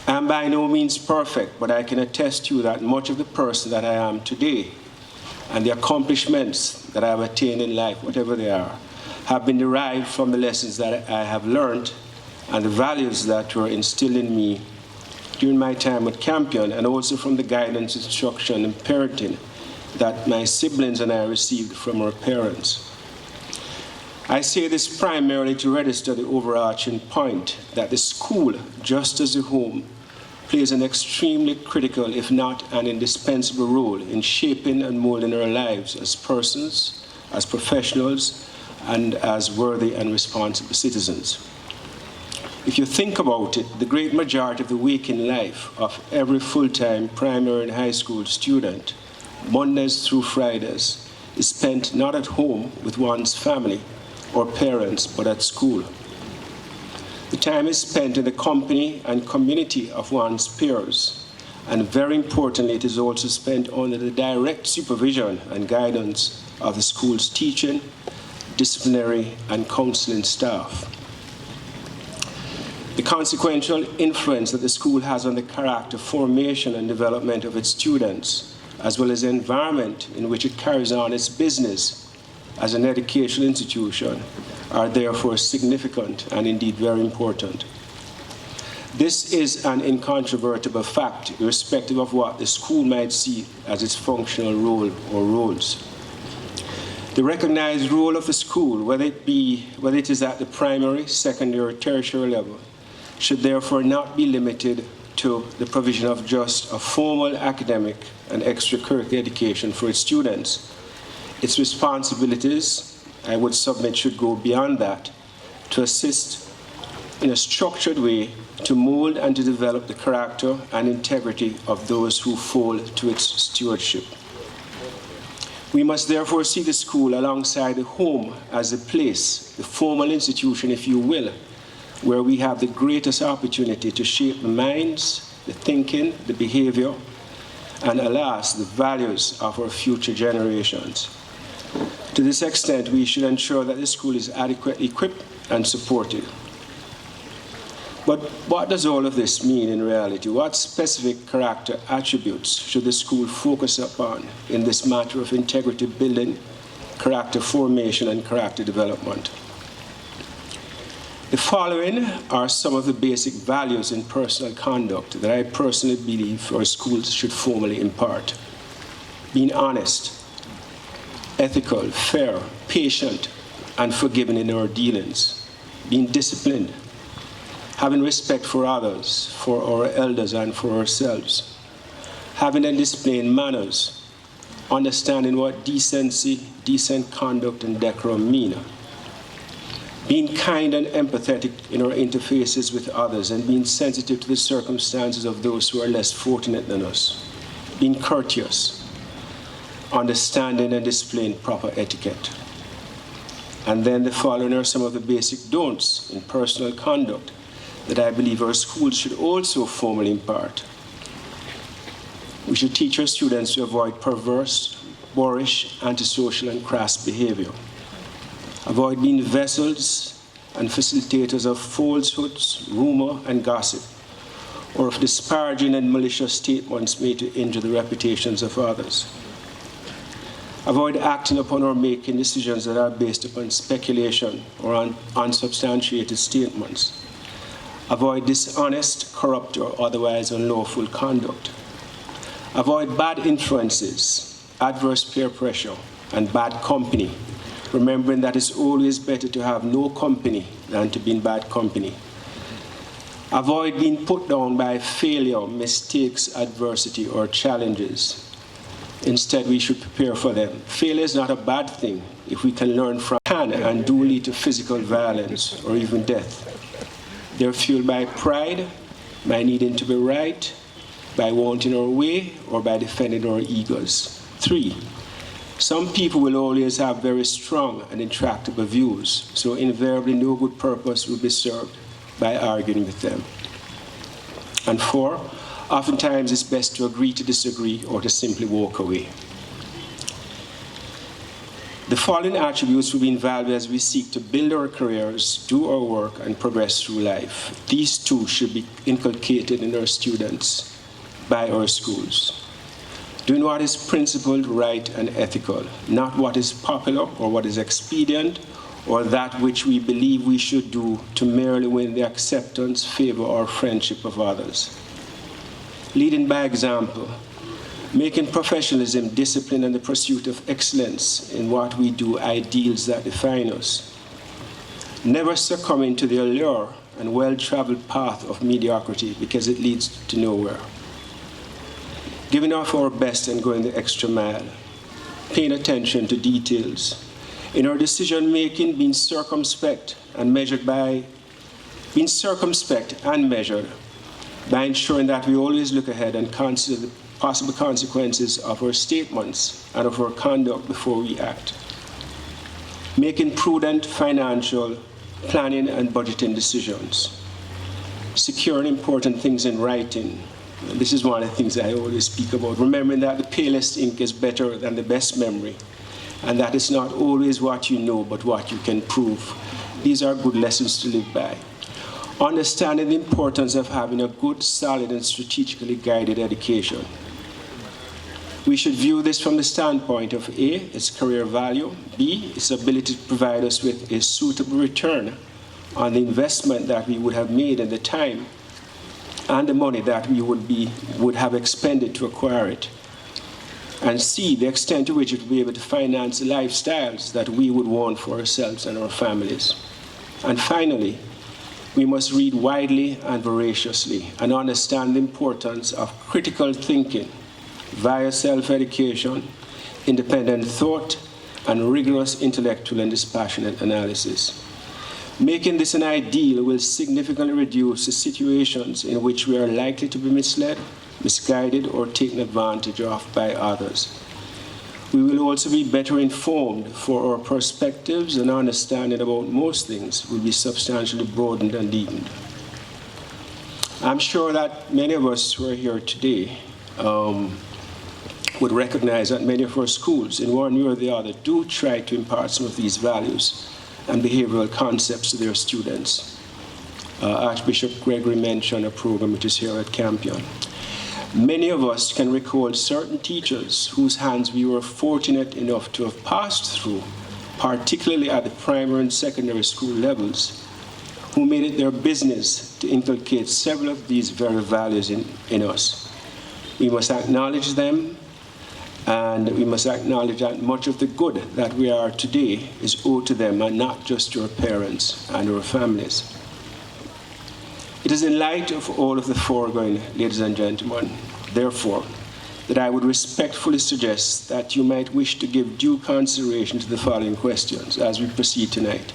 I am by no means perfect, but I can attest to you that much of the person that I am today and the accomplishments that I have attained in life, whatever they are, have been derived from the lessons that I have learned and the values that were instilled in me during my time at Campion, and also from the guidance, instruction, and parenting that my siblings and I received from our parents. I say this primarily to register the overarching point that the school, just as the home, plays an extremely critical, if not an indispensable role in shaping and molding our lives as persons, as professionals, and as worthy and responsible citizens. If you think about it, the great majority of the waking life of every full-time primary and high school student, Mondays through Fridays, is spent not at home with one's family or parents, but at school. The time is spent in the company and community of one's peers, and very importantly, it is also spent under the direct supervision and guidance of the school's teaching, disciplinary, and counseling staff. The consequential influence that the school has on the character formation and development of its students, as well as the environment in which it carries on its business as an educational institution, are therefore significant and indeed very important. This is an incontrovertible fact, irrespective of what the school might see as its functional role or roles. The recognized role of the school, whether it is at the primary, secondary, or tertiary level, should therefore not be limited to the provision of just a formal academic and extracurricular education for its students. Its responsibilities, I would submit, should go beyond that to assist in a structured way to mold and to develop the character and integrity of those who fall to its stewardship. We must therefore see the school alongside the home as a place, the formal institution, if you will, where we have the greatest opportunity to shape the minds, the thinking, the behavior, and alas, the values of our future generations. To this extent, we should ensure that the school is adequately equipped and supported. But what does all of this mean in reality? What specific character attributes should the school focus upon in this matter of integrity building, character formation, and character development? The following are some of the basic values in personal conduct that I personally believe our schools should formally impart. Being honest, ethical, fair, patient, and forgiving in our dealings. Being disciplined, having respect for others, for our elders, and for ourselves. Having and displaying manners, understanding what decency, decent conduct, and decorum mean. Being kind and empathetic in our interfaces with others, and being sensitive to the circumstances of those who are less fortunate than us. Being courteous, understanding and displaying proper etiquette. And then the following are some of the basic don'ts in personal conduct that I believe our schools should also formally impart. We should teach our students to avoid perverse, boorish, antisocial, and crass behavior. Avoid being vessels and facilitators of falsehoods, rumor, and gossip, or of disparaging and malicious statements made to injure the reputations of others. Avoid acting upon or making decisions that are based upon speculation or unsubstantiated statements. Avoid dishonest, corrupt, or otherwise unlawful conduct. Avoid bad influences, adverse peer pressure, and bad company, remembering that it's always better to have no company than to be in bad company. Avoid being put down by failure, mistakes, adversity, or challenges. Instead, we should prepare for them. Failure is not a bad thing if we can learn from it, and do lead to physical violence or even death. They're fueled by pride, by needing to be right, by wanting our way, or by defending our egos. 3, some people will always have very strong and intractable views, so invariably no good purpose will be served by arguing with them. And 4, oftentimes it's best to agree to disagree or to simply walk away. The following attributes will be invaluable as we seek to build our careers, do our work, and progress through life. These too should be inculcated in our students by our schools. Doing what is principled, right, and ethical, not what is popular or what is expedient, or that which we believe we should do to merely win the acceptance, favor, or friendship of others. Leading by example, making professionalism, discipline, and the pursuit of excellence in what we do ideals that define us. Never succumbing to the allure and well-traveled path of mediocrity because it leads to nowhere. Giving off our best and going the extra mile. Paying attention to details. In our decision-making, being circumspect and measured by ensuring that we always look ahead and consider the possible consequences of our statements and of our conduct before we act. Making prudent financial planning and budgeting decisions. Securing important things in writing. This is one of the things I always speak about. Remembering that the palest ink is better than the best memory, and that it's not always what you know, but what you can prove. These are good lessons to live by. Understanding the importance of having a good, solid, and strategically guided education. We should view this from the standpoint of A, its career value, B, its ability to provide us with a suitable return on the investment that we would have made and the time and the money that we would have expended to acquire it. And C, the extent to which it would be able to finance the lifestyles that we would want for ourselves and our families. And finally, we must read widely and voraciously and understand the importance of critical thinking via self-education, independent thought, and rigorous intellectual and dispassionate analysis. Making this an ideal will significantly reduce the situations in which we are likely to be misled, misguided, or taken advantage of by others. We will also be better informed, for our perspectives and understanding about most things will be substantially broadened and deepened. I'm sure that many of us who are here today would recognize that many of our schools, in one way or the other, do try to impart some of these values and behavioral concepts to their students. Archbishop Gregory mentioned a program which is here at Campion. Many of us can recall certain teachers whose hands we were fortunate enough to have passed through, particularly at the primary and secondary school levels, who made it their business to inculcate several of these very values in us. We must acknowledge them, and we must acknowledge that much of the good that we are today is owed to them and not just to our parents and our families. It is in light of all of the foregoing, ladies and gentlemen, therefore, that I would respectfully suggest that you might wish to give due consideration to the following questions as we proceed tonight.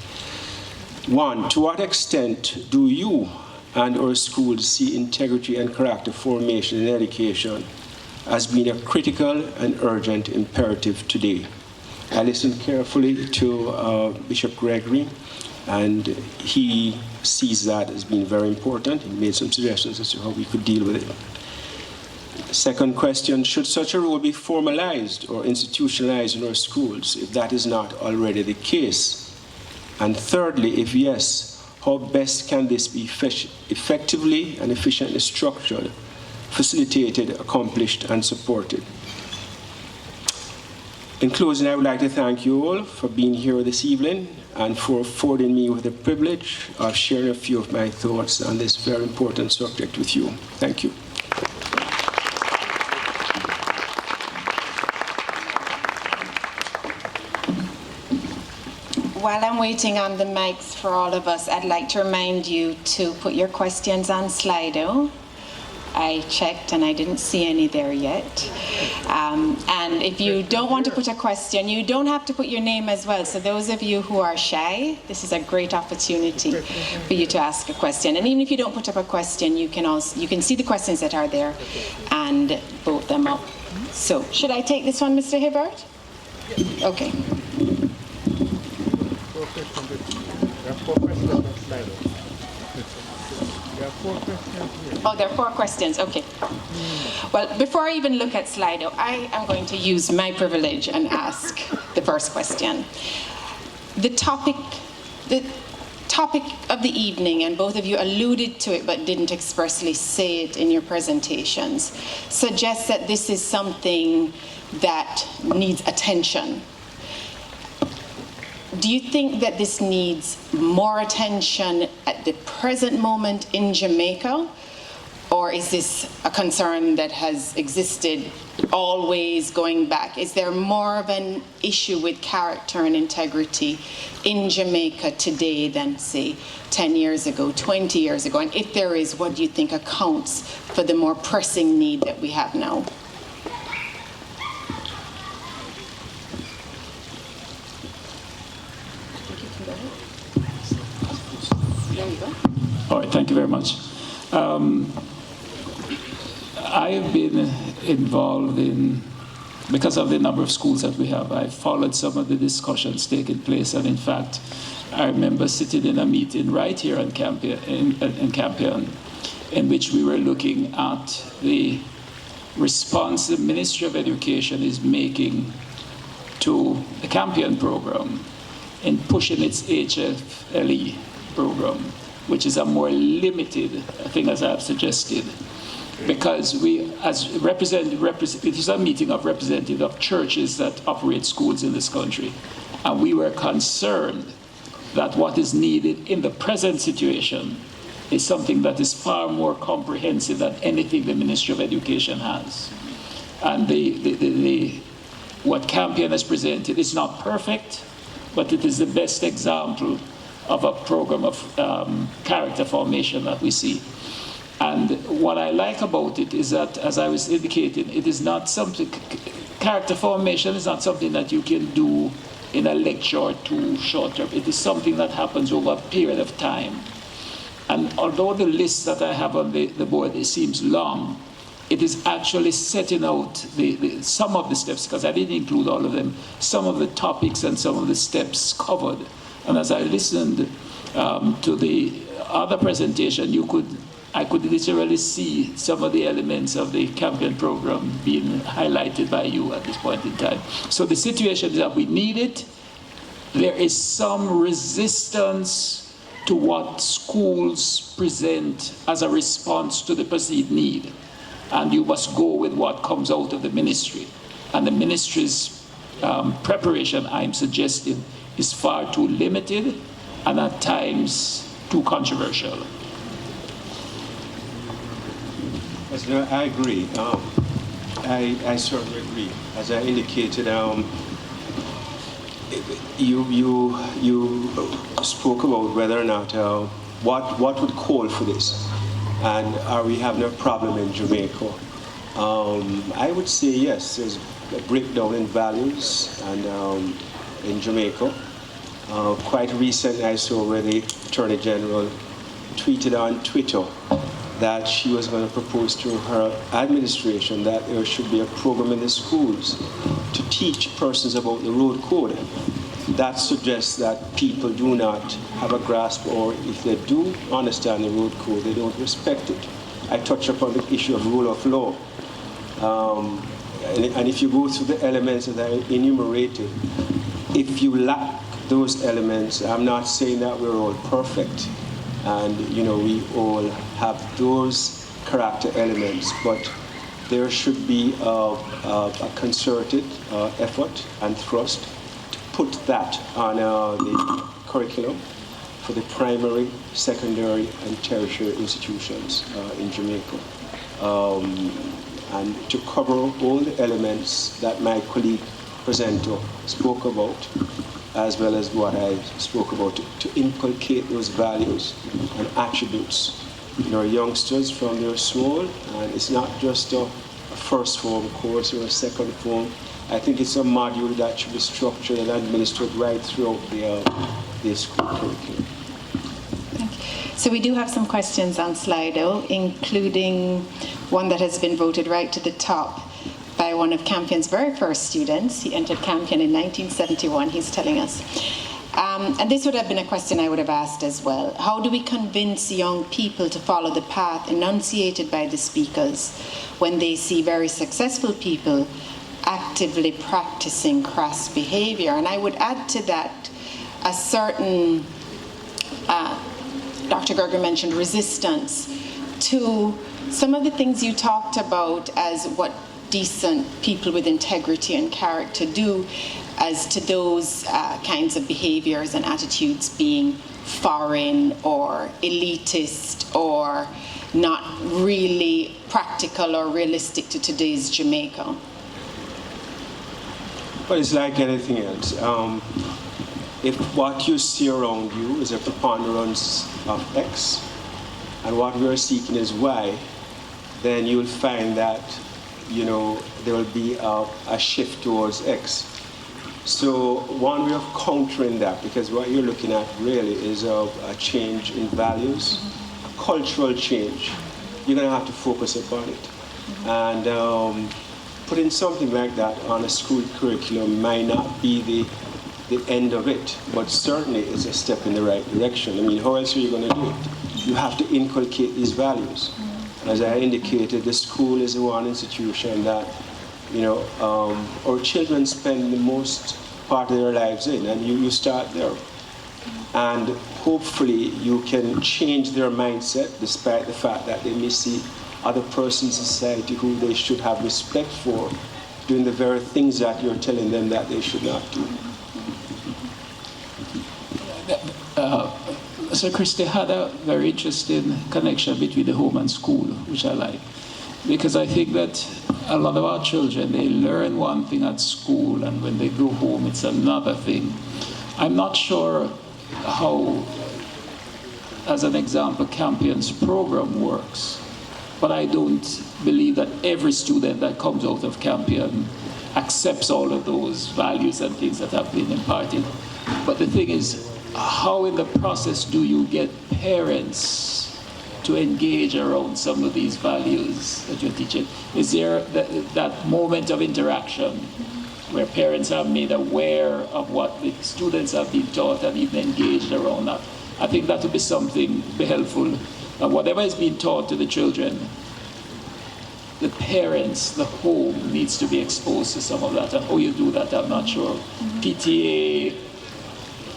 1, to what extent do you and our schools see integrity and character formation in education as being a critical and urgent imperative today? I listened carefully to Bishop Gregory, and he sees that as being very important. He made some suggestions as to how we could deal with it. Second question, should such a role be formalized or institutionalized in our schools if that is not already the case? And thirdly, if yes, how best can this be effectively and efficiently structured, facilitated, accomplished, and supported? In closing, I would like to thank you all for being here this evening and for affording me with the privilege of sharing a few of my thoughts on this very important subject with you. Thank you. While I'm waiting on the mics for all of us, I'd like to remind you to put your questions on Slido. I checked and I didn't see any there yet. And if you don't want to put a question, you don't have to put your name as well. So those of you who are shy, this is a great opportunity for you to ask a question. And even if you don't put up a question, you can see the questions that are there and vote them up. So should I take this one, Mr. Hibbert? Okay. Oh, there are 4 questions, okay. Well, before I even look at Slido, I am going to use my privilege and ask the first question. The topic of the evening, and both of you alluded to it but didn't expressly say it in your presentations, suggests that this is something that needs attention. Do you think that this needs more attention at the present moment in Jamaica? Or is this a concern that has existed always going back? Is there more of an issue with character and integrity in Jamaica today than, say, 10 years ago, 20 years ago? And if there is, what do you think accounts for the more pressing need that we have now? There you go. All right, thank you very much. I have been involved in, because of the number of schools that we have, I've followed some of the discussions taking place, and in fact, I remember sitting in a meeting right here in Campion, in which we were looking at the response the Ministry of Education is making to the Campion program in pushing its HFLE program, which is a more limited thing, as I've suggested, because we, as it is a meeting of representatives of churches that operate schools in this country, and we were concerned that what is needed in the present situation is something that is far more comprehensive than anything the Ministry of Education has. And what Campion has presented is not perfect, but it is the best example of a program of character formation that we see. And what I like about it is that, as I was indicating, it is not something, character formation is not something that you can do in a lecture or two short term. It is something that happens over a period of time. And although the list that I have on the board, it seems long, it is actually setting out some of the steps, because I didn't include all of them, some of the topics and some of the steps covered. And as I listened to the other presentation, I could literally see some of the elements of the Campion program being highlighted by you at this point in time. So the situation is that we need it. There is some resistance to what schools present as a response to the perceived need. And you must go with what comes out of the ministry. And the ministry's preparation, I'm suggesting, is far too limited and at times too controversial. Yes, no, I agree. I certainly agree. As I indicated, you spoke about whether or not what would call for this, and are we having a problem in Jamaica? I would say yes. There's a breakdown in values, and in Jamaica, quite recently I saw where the Attorney General tweeted on Twitter that she was going to propose to her administration that there should be a program in the schools to teach persons about the road code. That suggests that people do not have a grasp, or if they do understand the road code, they don't respect it. I touch upon the issue of rule of law. And if you go through the elements that I enumerated, if you lack those elements, I'm not saying that we're all perfect, and we all have those character elements, but there should be a concerted effort and thrust to put that on the curriculum for the primary, secondary, and tertiary institutions in Jamaica, and to cover all the elements that my colleague presenter spoke about, as well as what I spoke about, to inculcate those values and attributes in our youngsters from their small. And it's not just a first form course or a second form. I think it's a module that should be structured and administered right throughout the school curriculum. Thank you. So we do have some questions on Slido, including one that has been voted right to the top by one of Campion's very first students. He entered Campion in 1971, he's telling us. And this would have been a question I would have asked as well. How do we convince young people to follow the path enunciated by the speakers when they see very successful people actively practicing crass behavior? And I would add to that a certain, Dr. Gregory mentioned resistance to some of the things you talked about as what decent people with integrity and character do, as to those kinds of behaviors and attitudes being foreign or elitist or not really practical or realistic to today's Jamaica. But it's like anything else. If what you see around you is a preponderance of X, and what we are seeking is Y, then you'll find that there will be a shift towards X. So one way of countering that, because what you're looking at really is a change in values, a cultural change. You're going to have to focus upon it. And putting something like that on a school curriculum might not be the end of it, but certainly it's a step in the right direction. I mean, how else are you going to do it? You have to inculcate these values. As I indicated, the school is the one institution that, our children spend the most part of their lives in, and you start there. And hopefully you can change their mindset, despite the fact that they may see other persons in society who they should have respect for, doing the very things that you're telling them that they should not do. So Christie had a very interesting connection between the home and school, which I like. Because I think that a lot of our children, they learn one thing at school, and when they go home, it's another thing. I'm not sure how, as an example, Campion's program works, but I don't believe that every student that comes out of Campion accepts all of those values and things that have been imparted. But the thing is, how in the process do you get parents to engage around some of these values that you're teaching? Is there that moment of interaction where parents are made aware of what the students have been taught and even engaged around that? I think that would be something be helpful. Whatever is being taught to the children, the parents, the home needs to be exposed to some of that. And how you do that, I'm not sure. PTA,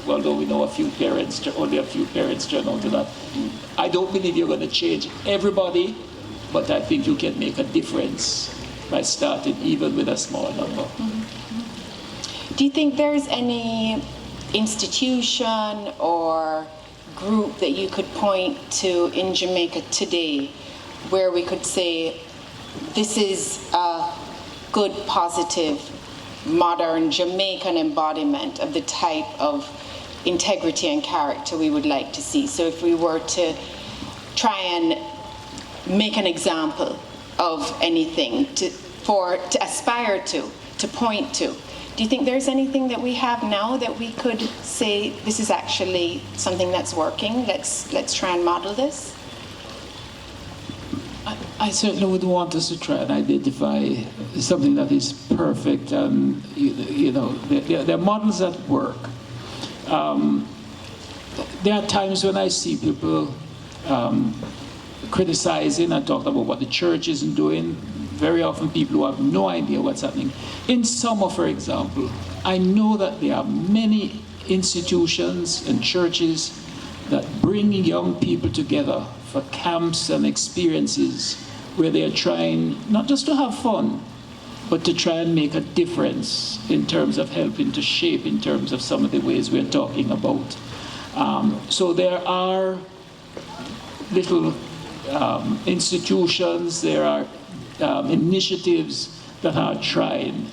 although we know only a few parents turn out to that. I don't believe you're going to change everybody, but I think you can make a difference by starting even with a small number. Do you think there's any institution or group that you could point to in Jamaica today where we could say, this is a good, positive, modern Jamaican embodiment of the type of integrity and character we would like to see? So if we were to try and make an example of anything to aspire to point to, do you think there's anything that we have now that we could say, this is actually something that's working, let's try and model this? I certainly would want us to try and identify something that is perfect. There are models that work. There are times when I see people criticizing and talking about what the church isn't doing. Very often people who have no idea what's happening. In summer, for example, I know that there are many institutions and churches that bring young people together for camps and experiences where they are trying not just to have fun, but to try and make a difference in terms of helping to shape in terms of some of the ways we're talking about. So there are little institutions, there are initiatives that are trying,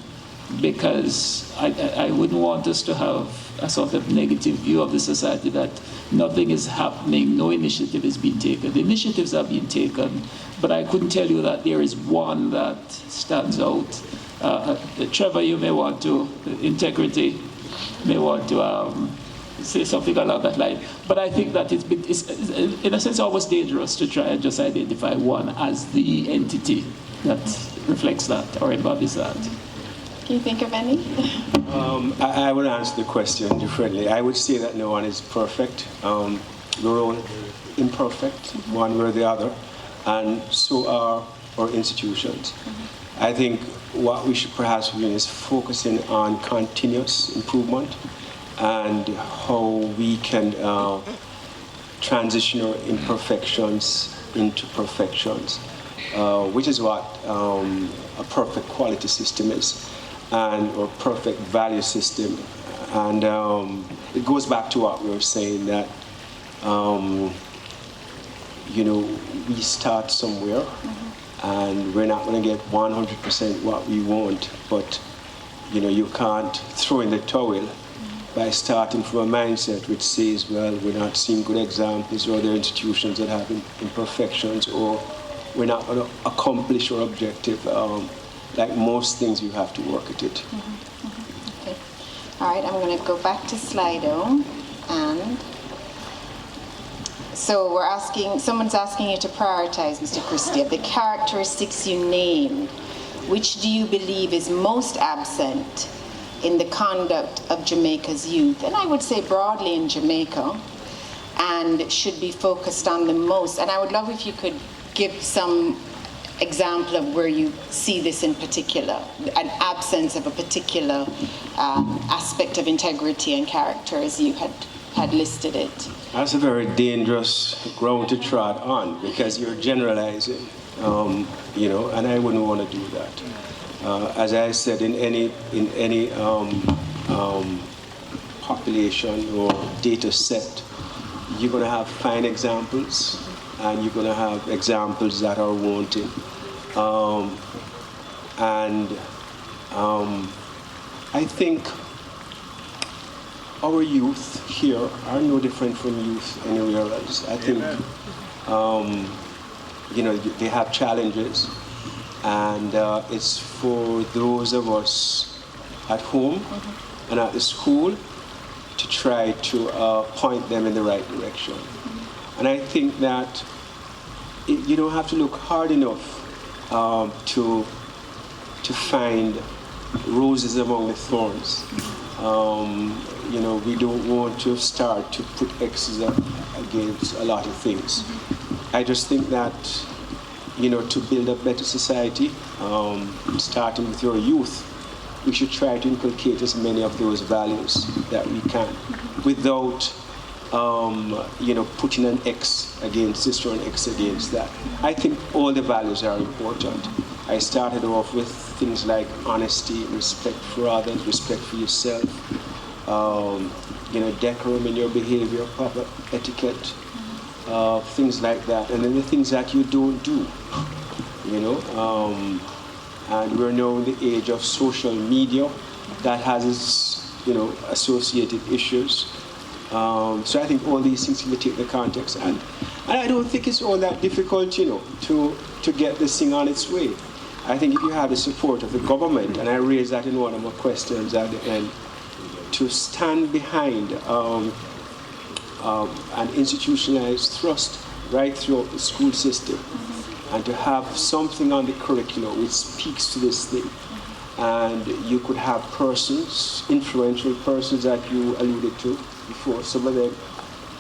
because I wouldn't want us to have a sort of negative view of the society that nothing is happening, no initiative is being taken. The initiatives are being taken, but I couldn't tell you that there is one that stands out. Trevor, you may want to, integrity, may want to say something along that line. But I think that it's in a sense always dangerous to try and just identify one as the entity that reflects that or embodies that. Can you think of any? I would answer the question differently. I would say that no one is perfect. We're all imperfect, one way or the other, and so are our institutions. I think what we should perhaps be doing is focusing on continuous improvement and how we can transition our imperfections into perfections, which is what a perfect quality system is, and or perfect value system. And it goes back to what we were saying, that we start somewhere, and we're not going to get 100% what we want, but you can't throw in the towel by starting from a mindset which says, well, we're not seeing good examples, or there are institutions that have imperfections, or we're not going to accomplish our objective. Like most things, you have to work at it. Okay. All right, I'm going to go back to Slido, and so someone's asking you to prioritize, Mr. Christie, of the characteristics you named, which do you believe is most absent in the conduct of Jamaica's youth? And I would say broadly in Jamaica, and should be focused on the most. And I would love if you could give some example of where you see this in particular, an absence of a particular aspect of integrity and character as you had listed it. That's a very dangerous ground to trod on, because you're generalizing, and I wouldn't want to do that. As I said, in any population or data set, you're going to have fine examples, and you're going to have examples that are wanting. I think our youth here are no different from youth anywhere else. I think, they have challenges, And it's for those of us at home and at the school to try to point them in the right direction. And I think that you don't have to look hard enough to find roses among the thorns. We don't want to start to put X's up against a lot of things. I just think that, to build a better society, starting with your youth, we should try to inculcate as many of those values that we can without, putting an X against this or an X against that. I think all the values are important. I started off with things like honesty, respect for others, respect for yourself, decorum in your behavior, proper etiquette, things like that. And then the things that you don't do, and we're now in the age of social media that has its, associated issues. So I think all these things can take the context, and I don't think it's all that difficult, to get this thing on its way. I think if you have the support of the government, and I raised that in one of my questions at the end, to stand behind an institutionalized thrust right throughout the school system, and to have something on the curriculum which speaks to this thing. And you could have persons, influential persons that you alluded to before, some of them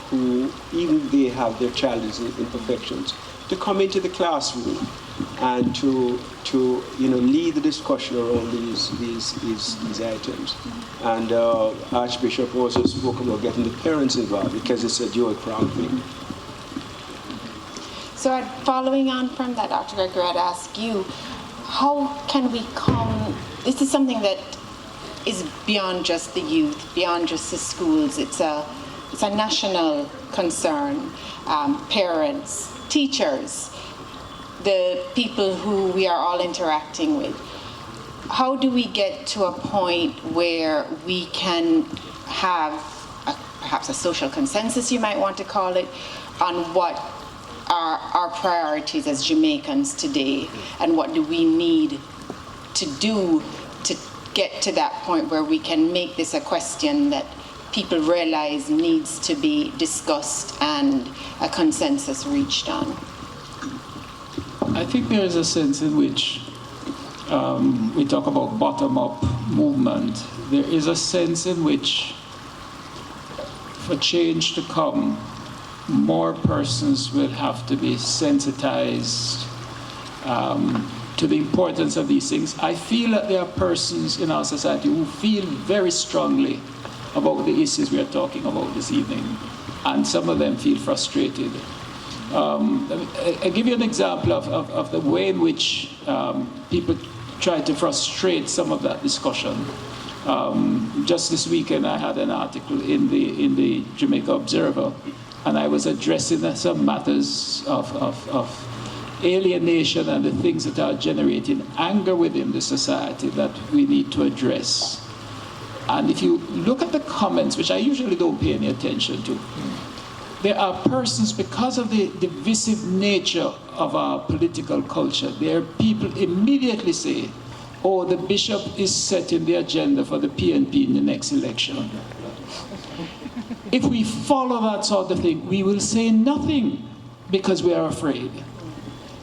who, even they have their challenges and imperfections, to come into the classroom and to lead the discussion around these items. And Archbishop also spoke about getting the parents involved, because it's a dual-pronged thing. So following on from that, Dr. Gregory, I'd ask you, how can we come, this is something that is beyond just the youth, beyond just the schools. It's a national concern. Parents, teachers, the people who we are all interacting with. How do we get to a point where we can have perhaps a social consensus, you might want to call it, on what are our priorities as Jamaicans today, and what do we need to do to get to that point where we can make this a question that people realize needs to be discussed and a consensus reached on? I think there is a sense in which we talk about bottom-up movement. There is a sense in which for change to come, more persons will have to be sensitized to the importance of these things. I feel that there are persons in our society who feel very strongly about the issues we are talking about this evening, and some of them feel frustrated. I'll give you an example of the way in which people try to frustrate some of that discussion. Just this weekend I had an article in the Jamaica Observer, and I was addressing some matters of alienation and the things that are generating anger within the society that we need to address. And if you look at the comments, which I usually don't pay any attention to, there are persons, because of the divisive nature of our political culture, there are people immediately say, oh, the bishop is setting the agenda for the PNP in the next election. If we follow that sort of thing, we will say nothing because we are afraid.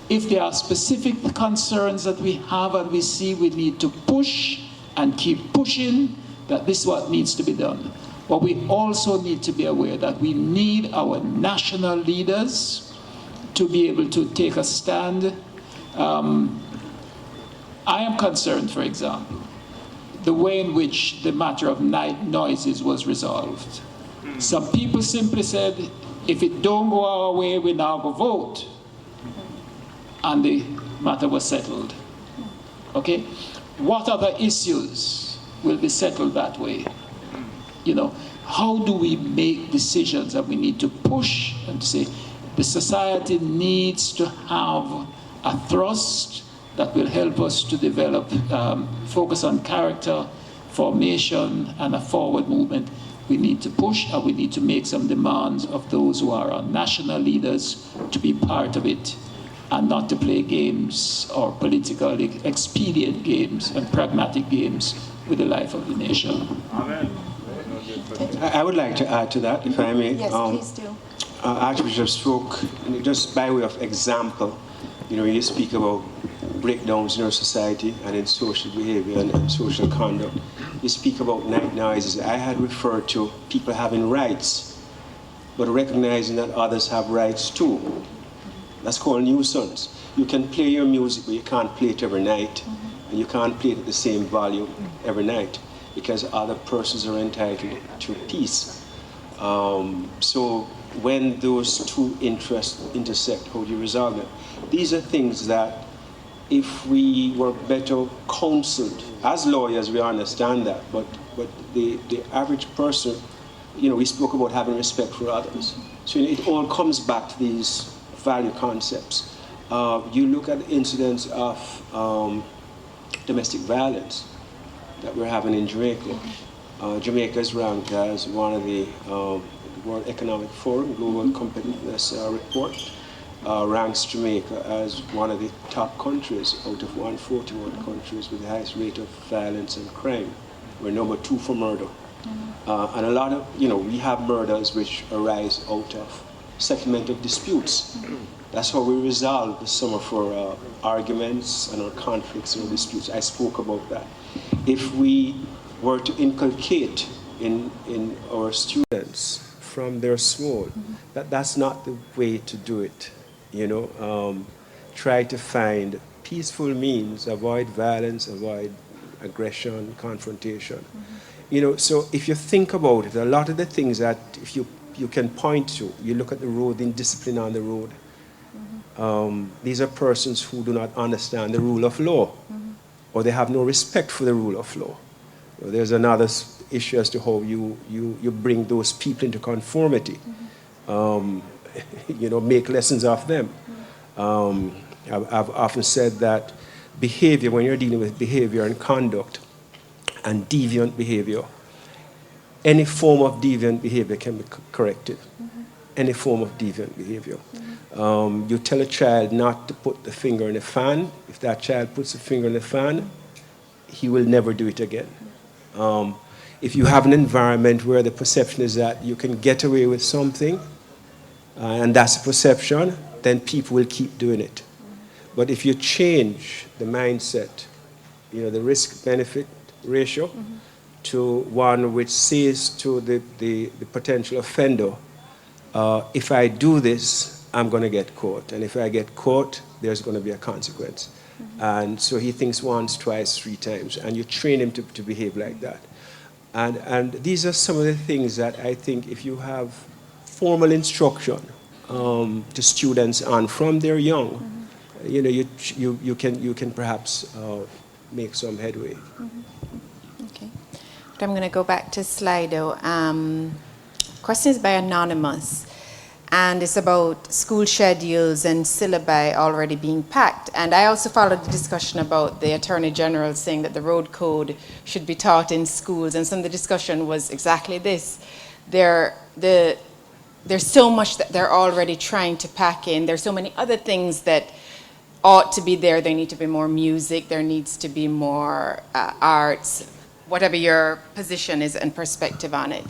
If there are specific concerns that we have and we see we need to push and keep pushing, that this is what needs to be done. But we also need to be aware that we need our national leaders to be able to take a stand. I am concerned, for example, the way in which the matter of night noises was resolved. Some people simply said, if it don't go our way, we now go vote. And the matter was settled. Okay? What other issues will be settled that way? You know, how do we make decisions that we need to push and say the society needs to have a thrust that will help us to develop, focus on character, formation, and a forward movement. We need to push, and we need to make some demands of those who are our national leaders to be part of it. and not to play games or politically expedient games and pragmatic games with the life of the nation. Amen. I would like to add to that, if I may. Yes, please do. Archbishop spoke, just by way of example, you speak about breakdowns in our society and in social behavior and social conduct. You speak about night noises. I had referred to people having rights, but recognizing that others have rights too. That's called nuisance. You can play your music, but you can't play it every night. And you can't play it at the same volume every night because other persons are entitled to peace. So when those two interests intersect, how do you resolve them? These are things that if we were better counseled, as lawyers we understand that, but the average person, we spoke about having respect for others. So it all comes back to these value concepts. You look at incidents of domestic violence that we're having in Jamaica. Jamaica is ranked as one of the World Economic Forum Global Competitiveness Report ranks Jamaica as one of the top countries out of 141 countries with the highest rate of violence and crime. We're number 2 for murder. And a lot of, we have murders which arise out of settlement of disputes. That's how we resolve some of our arguments and our conflicts and disputes. I spoke about that. If we were to inculcate in our students from their small, that's not the way to do it. Try to find peaceful means, avoid violence, avoid aggression, confrontation. So if you think about it, a lot of the things that if you can point to, you look at the road, indiscipline on the road. These are persons who do not understand the rule of law, or they have no respect for the rule of law. There's another issue as to how you bring those people into conformity. Make lessons of them. I've often said that behavior, when you're dealing with behavior and conduct and deviant behavior, any form of deviant behavior can be corrected. Any form of deviant behavior. You tell a child not to put the finger in the fan. If that child puts the finger in the fan, he will never do it again. If you have an environment where the perception is that you can get away with something, and that's a perception, then people will keep doing it. But if you change the mindset, the risk-benefit ratio, to one which says to the potential offender, if I do this, I'm going to get caught. And if I get caught, there's going to be a consequence. And so he thinks once, twice, 3 times. And you train him to behave like that. And these are some of the things that I think if you have formal instruction to students and from they're young, you can perhaps make some headway. Okay. But I'm going to go back to Slido. Question is by Anonymous. And it's about school schedules and syllabi already being packed. And I also followed the discussion about the Attorney General saying that the road code should be taught in schools. And some of the discussion was exactly this. There's so much that they're already trying to pack in. There's so many other things that ought to be there. There need to be more music. There needs to be more arts, whatever your position is and perspective on it.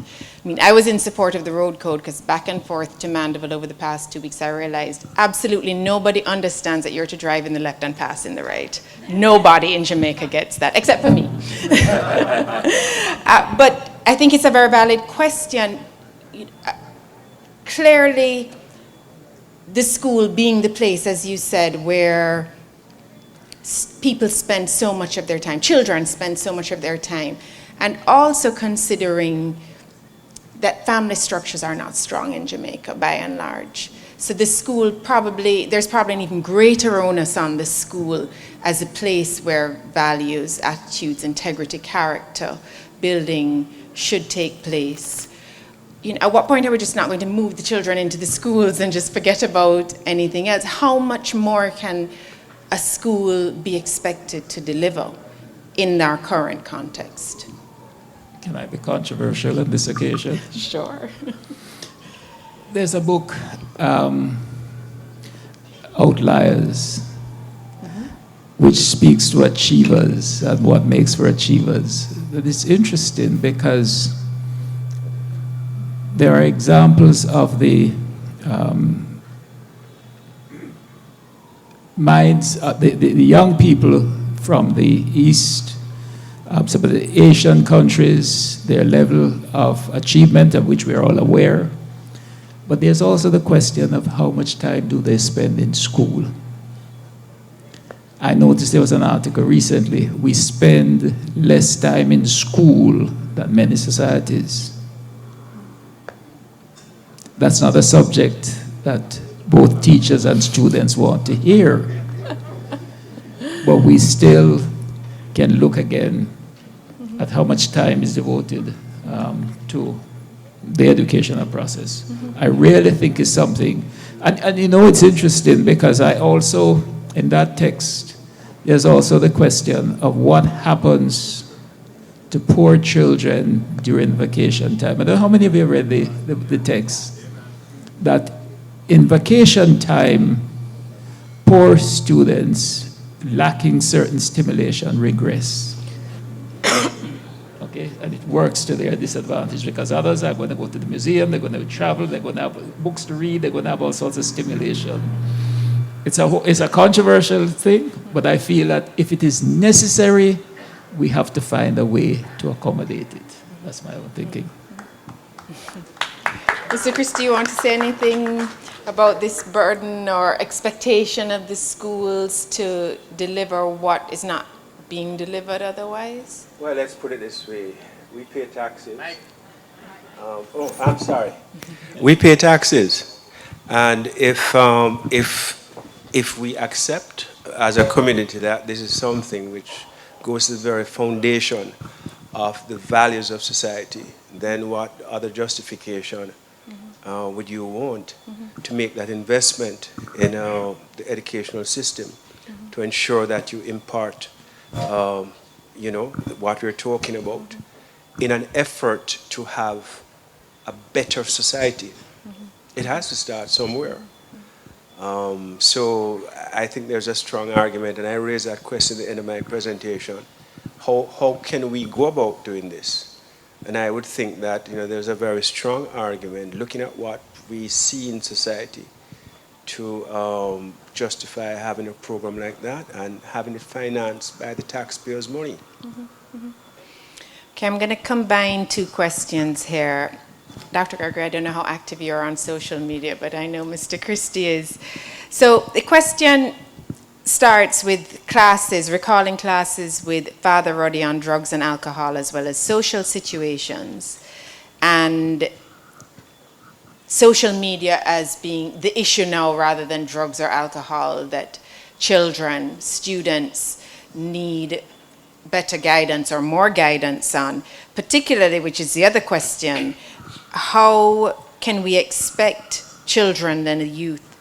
I mean, I was in support of the road code because back and forth to Mandeville over the past 2 weeks, I realized absolutely nobody understands that you're to drive in the left and pass in the right. Nobody in Jamaica gets that, except for me. But I think it's a very valid question. Clearly, the school being the place, as you said, where people spend so much of their time, children spend so much of their time, and also considering that family structures are not strong in Jamaica by and large. So the school there's probably an even greater onus on the school as a place where values, attitudes, integrity, character building should take place. At what point are we just not going to move the children into the schools and just forget about anything else? How much more can a school be expected to deliver in our current context? Can I be controversial on this occasion? Sure. There's a book outliers, which speaks to achievers and what makes for achievers. But it's interesting because there are examples of the minds, the young people from the East, some of the Asian countries, their level of achievement of which we are all aware. But there's also the question of how much time do they spend in school. I noticed there was an article recently, we spend less time in school than many societies. That's not a subject that both teachers and students want to hear. But we still can look again at how much time is devoted to the educational process. I really think it's something, and you know, it's interesting because I also, in that text, there's also the question of what happens to poor children during vacation time. I don't know how many of you read the text, that in vacation time, poor students lacking certain stimulation regress. Okay, and it works to their disadvantage because others are going to go to the museum, they're going to travel, they're going to have books to read, they're going to have all sorts of stimulation. It's a controversial thing, but I feel that if it is necessary, we have to find a way to accommodate it. That's my own thinking. Mr. Christie, you want to say anything about this burden or expectation of the schools to deliver what is not being delivered otherwise? Well, let's put it this way. We pay taxes. I'm sorry. We pay taxes. And if we accept as a community that this is something which goes to the very foundation of the values of society, then what other justification would you want to make that investment in the educational system to ensure that you impart what we're talking about in an effort to have a better society? It has to start somewhere. So I think there's a strong argument, and I raised that question at the end of my presentation. How can we go about doing this? And I would think that there's a very strong argument looking at what we see in society to justify having a program like that and having it financed by the taxpayers' money. Okay, I'm going to combine two questions here. Dr. Gregory, I don't know how active you are on social media, but I know Mr. Christie is. So the question starts with classes, recalling classes with Father Ruddy on drugs and alcohol, as well as social situations, and social media as being the issue now rather than drugs or alcohol, that children, students need better guidance or more guidance on, particularly, which is the other question, how can we expect children and youth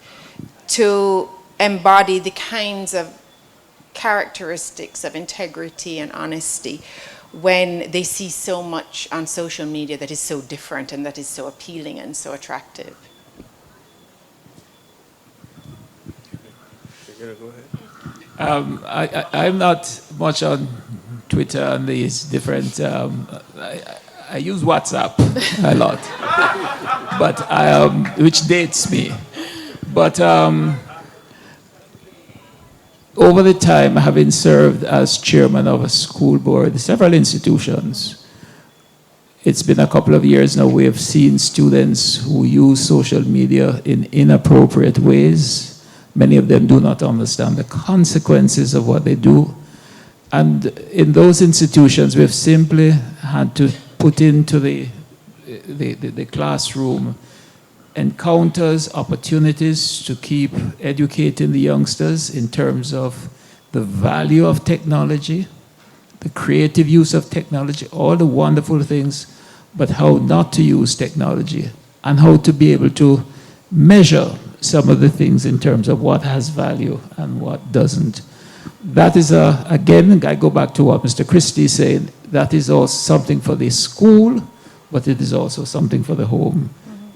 to embody the kinds of characteristics of integrity and honesty when they see so much on social media that is so different and that is so appealing and so attractive? You're gonna go ahead. I'm not much on Twitter and these different, I use WhatsApp a lot, but which dates me. But over the time, having served as chairman of a school board, several institutions, it's been a couple of years now we have seen students who use social media in inappropriate ways. Many of them do not understand the consequences of what they do. And in those institutions, we've simply had to put into the classroom encounters, opportunities to keep educating the youngsters in terms of the value of technology, the creative use of technology, all the wonderful things, but how not to use technology and how to be able to measure some of the things in terms of what has value and what doesn't. That is, again, I go back to what Mr. Christie said, that is also something for the school, but it is also something for the home.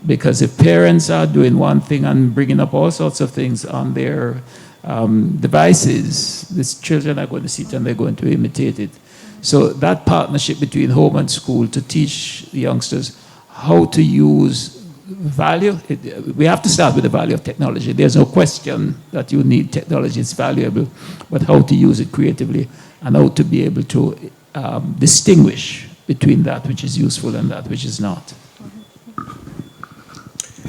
Because if parents are doing one thing and bringing up all sorts of things on their devices, these children are going to see it and they're going to imitate it. So that partnership between home and school to teach the youngsters how to use value, we have to start with the value of technology. There's no question that you need technology, it's valuable, but how to use it creatively and how to be able to distinguish between that which is useful and that which is not.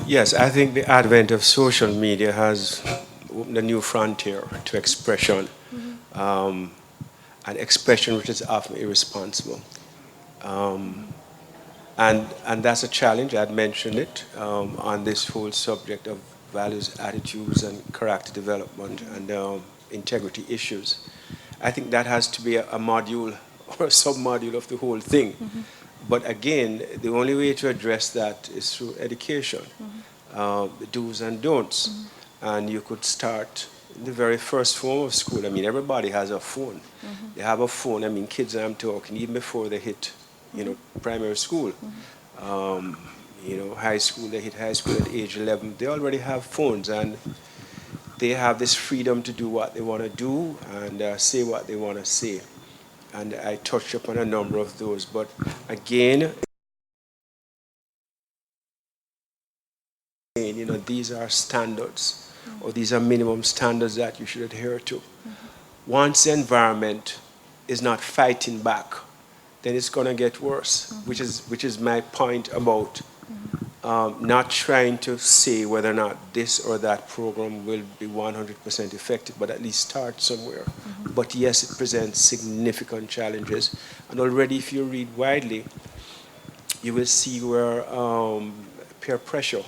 Yes, I think the advent of social media has opened a new frontier to expression, and expression which is often irresponsible. And that's a challenge. I'd mentioned it on this whole subject of values, attitudes, and character development and integrity issues. I think that has to be a module or a sub-module of the whole thing. But again, the only way to address that is through education, the do's and don'ts. And you could start in the very first form of school. I mean, everybody has a phone. They have a phone. I mean, kids, I'm talking, even before they hit, primary school, high school, they hit high school at age 11. They already have phones, and they have this freedom to do what they want to do and say what they want to say. And I touched upon a number of those. But again, these are standards, or these are minimum standards that you should adhere to. Once the environment is not fighting back, then it's going to get worse, which is my point about not trying to say whether or not this or that program will be 100% effective, but at least start somewhere. But yes, it presents significant challenges. And already, if you read widely, you will see where peer pressure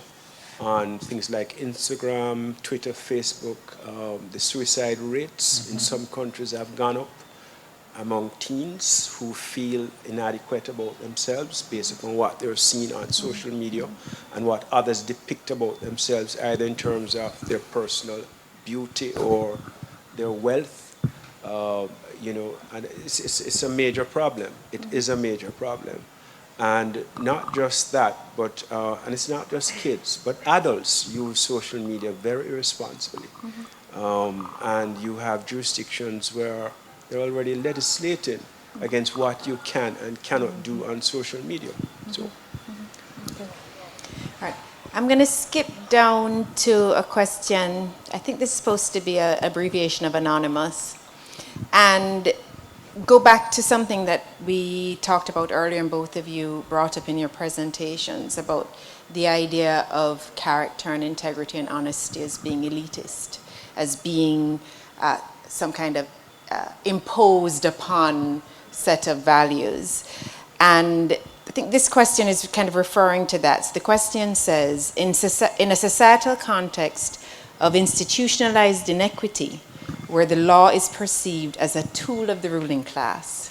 on things like Instagram, Twitter, Facebook, the suicide rates in some countries have gone up among teens who feel inadequate about themselves based upon what they're seeing on social media and what others depict about themselves, either in terms of their personal beauty or their wealth. And it's a major problem. It is a major problem. And not just that, but, and it's not just kids, but adults use social media very irresponsibly. And you have jurisdictions where they're already legislating against what you can and cannot do on social media. So. Okay. All right. I'm going to skip down to a question. I think this is supposed to be an abbreviation of anonymous. And go back to something that we talked about earlier and both of you brought up in your presentations about the idea of character and integrity and honesty as being elitist, as being some kind of imposed upon set of values. And I think this question is kind of referring to that. So the question says, in a societal context of institutionalized inequity, where the law is perceived as a tool of the ruling class,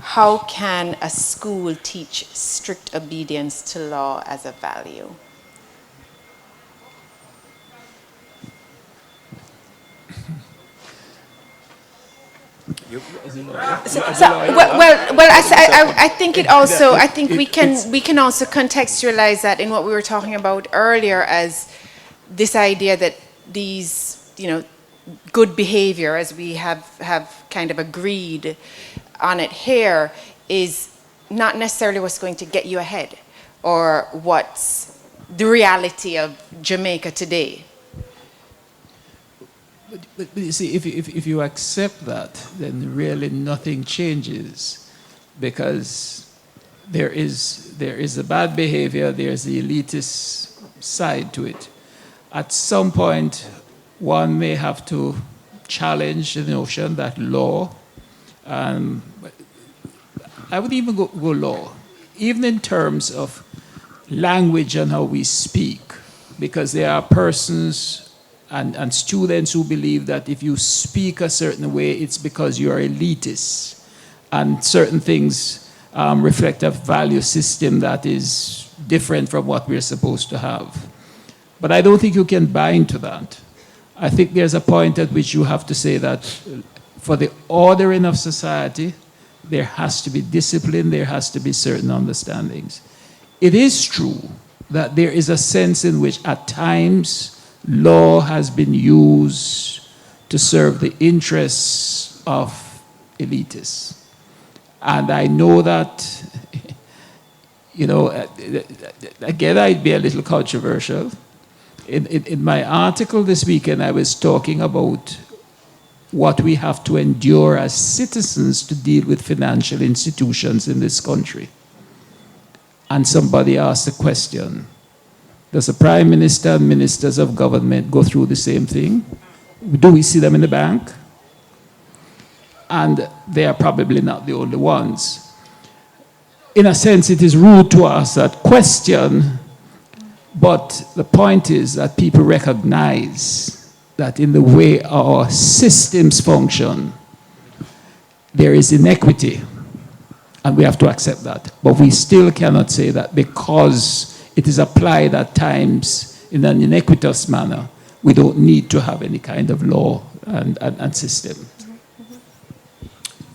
how can a school teach strict obedience to law as a value? I think it also. I think we can also contextualize that in what we were talking about earlier as this idea that these, good behavior, as we have kind of agreed on it here, is not necessarily what's going to get you ahead or what's the reality of Jamaica today. But you see, if you accept that, then really nothing changes, because there is the bad behavior, there's the elitist side to it. At some point, one may have to challenge the notion that law, I would even go law, even in terms of language and how we speak, because there are persons and students who believe that if you speak a certain way, it's because you are elitist, and certain things reflect a value system that is different from what we're supposed to have. But I don't think you can buy into that. I think there's a point at which you have to say that for the ordering of society, there has to be discipline, there has to be certain understandings. It is true that there is a sense in which at times law has been used to serve the interests of elitists. And I know that, you know, again, I'd be a little controversial. In my article this weekend, I was talking about what we have to endure as citizens to deal with financial institutions in this country. And somebody asked the question, does the Prime Minister and ministers of government go through the same thing? Do we see them in the bank? And they are probably not the only ones. In a sense, it is rude to ask that question, but the point is that people recognize that in the way our systems function, there is inequity, and we have to accept that. But we still cannot say that because it is applied at times in an inequitous manner, we don't need to have any kind of law and system.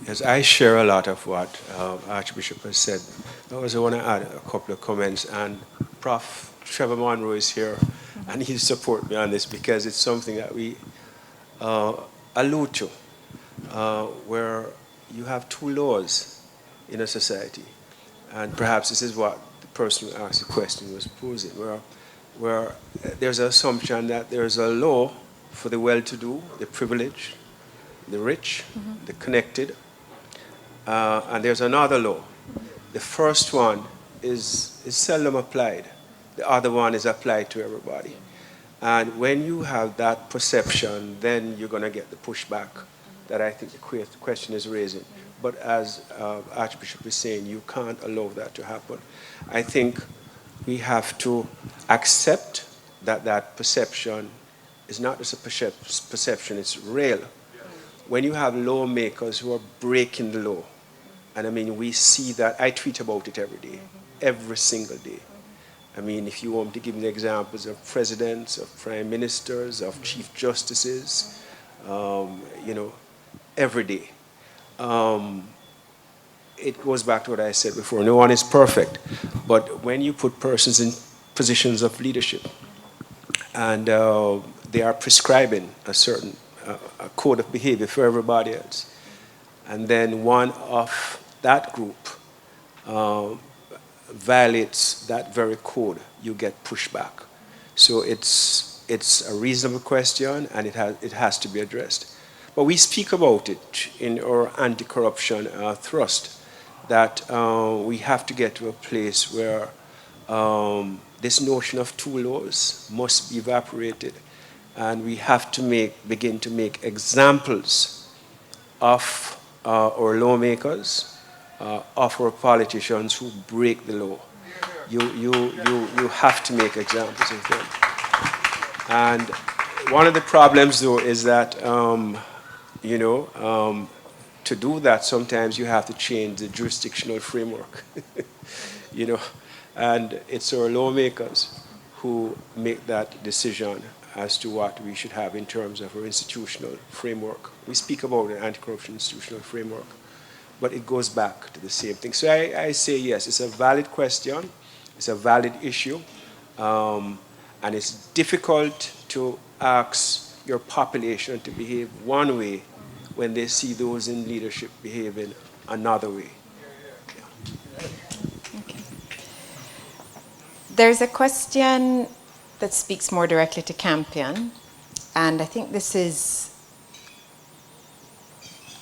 Yes, I share a lot of what Archbishop has said. I also want to add a couple of comments, and Prof. Trevor Monroe is here, and he'll support me on this because it's something that we allude to, where you have two laws in a society, and perhaps this is what the person who asked the question was posing, where there's an assumption that there's a law for the well-to-do, the privileged, the rich, the connected, and there's another law. The first one is seldom applied. The other one is applied to everybody. And when you have that perception, then you're going to get the pushback that I think the question is raising. But as Archbishop is saying, you can't allow that to happen. I think we have to accept that that perception is not just a perception, it's real. When you have lawmakers who are breaking the law, and I mean, we see that, I tweet about it every day, every single day. I mean, if you want to give me examples of presidents, of prime ministers, of chief justices, you know, every day. It goes back to what I said before, no one is perfect. But when you put persons in positions of leadership and they are prescribing a certain a code of behavior for everybody else, and then one of that group violates that very code, you get pushback. So it's a reasonable question, and it has to be addressed. But we speak about it in our anti-corruption thrust, that we have to get to a place where this notion of two laws must be evaporated, and we have to begin to make examples of our lawmakers, of our politicians who break the law. You have to make examples of them. And one of the problems, though, is that you know, to do that, sometimes you have to change the jurisdictional framework. You know, and it's our lawmakers who make that decision as to what we should have in terms of our institutional framework. We speak about an anti-corruption institutional framework, but it goes back to the same thing. So I say yes, it's a valid question, it's a valid issue, and it's difficult to ask your population to behave one way when they see those in leadership behaving another way. Okay. There's a question that speaks more directly to Campion, and I think this is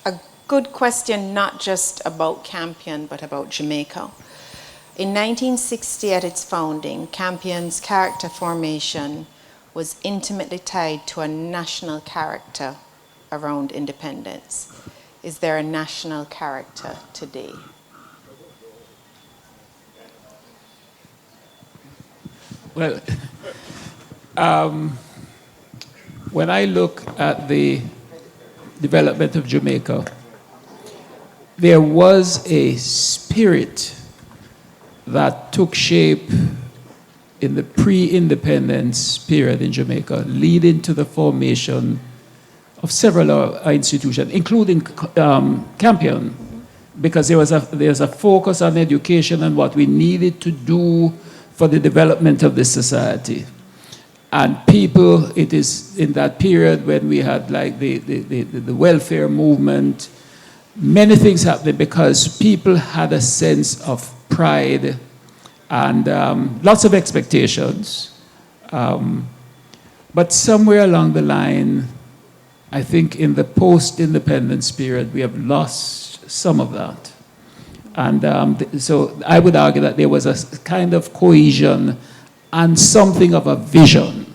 a good question not just about Campion but about Jamaica. In 1960, at its founding, Campion's character formation was intimately tied to a national character around independence. Is there a national character today? Well, when I look at the development of Jamaica, there was a spirit that took shape in the pre-independence period in Jamaica, leading to the formation of several institutions, including Campion, because there's a focus on education and what we needed to do for the development of this society. And people, it is in that period when we had like the welfare movement, many things happened because people had a sense of pride and lots of expectations. But somewhere along the line, I think in the post-independence period, we have lost some of that. And so I would argue that there was a kind of cohesion and something of a vision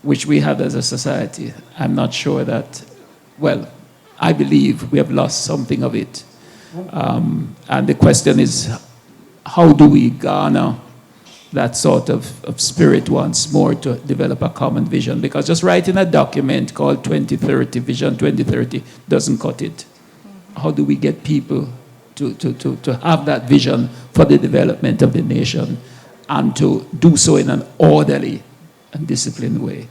which we had as a society. I'm not sure that, well, I believe we have lost something of it. And the question is, how do we garner that sort of spirit once more to develop a common vision? Because just writing a document called 2030, Vision 2030, doesn't cut it. How do we get people to have that vision for the development of the nation and to do so in an orderly and disciplined way?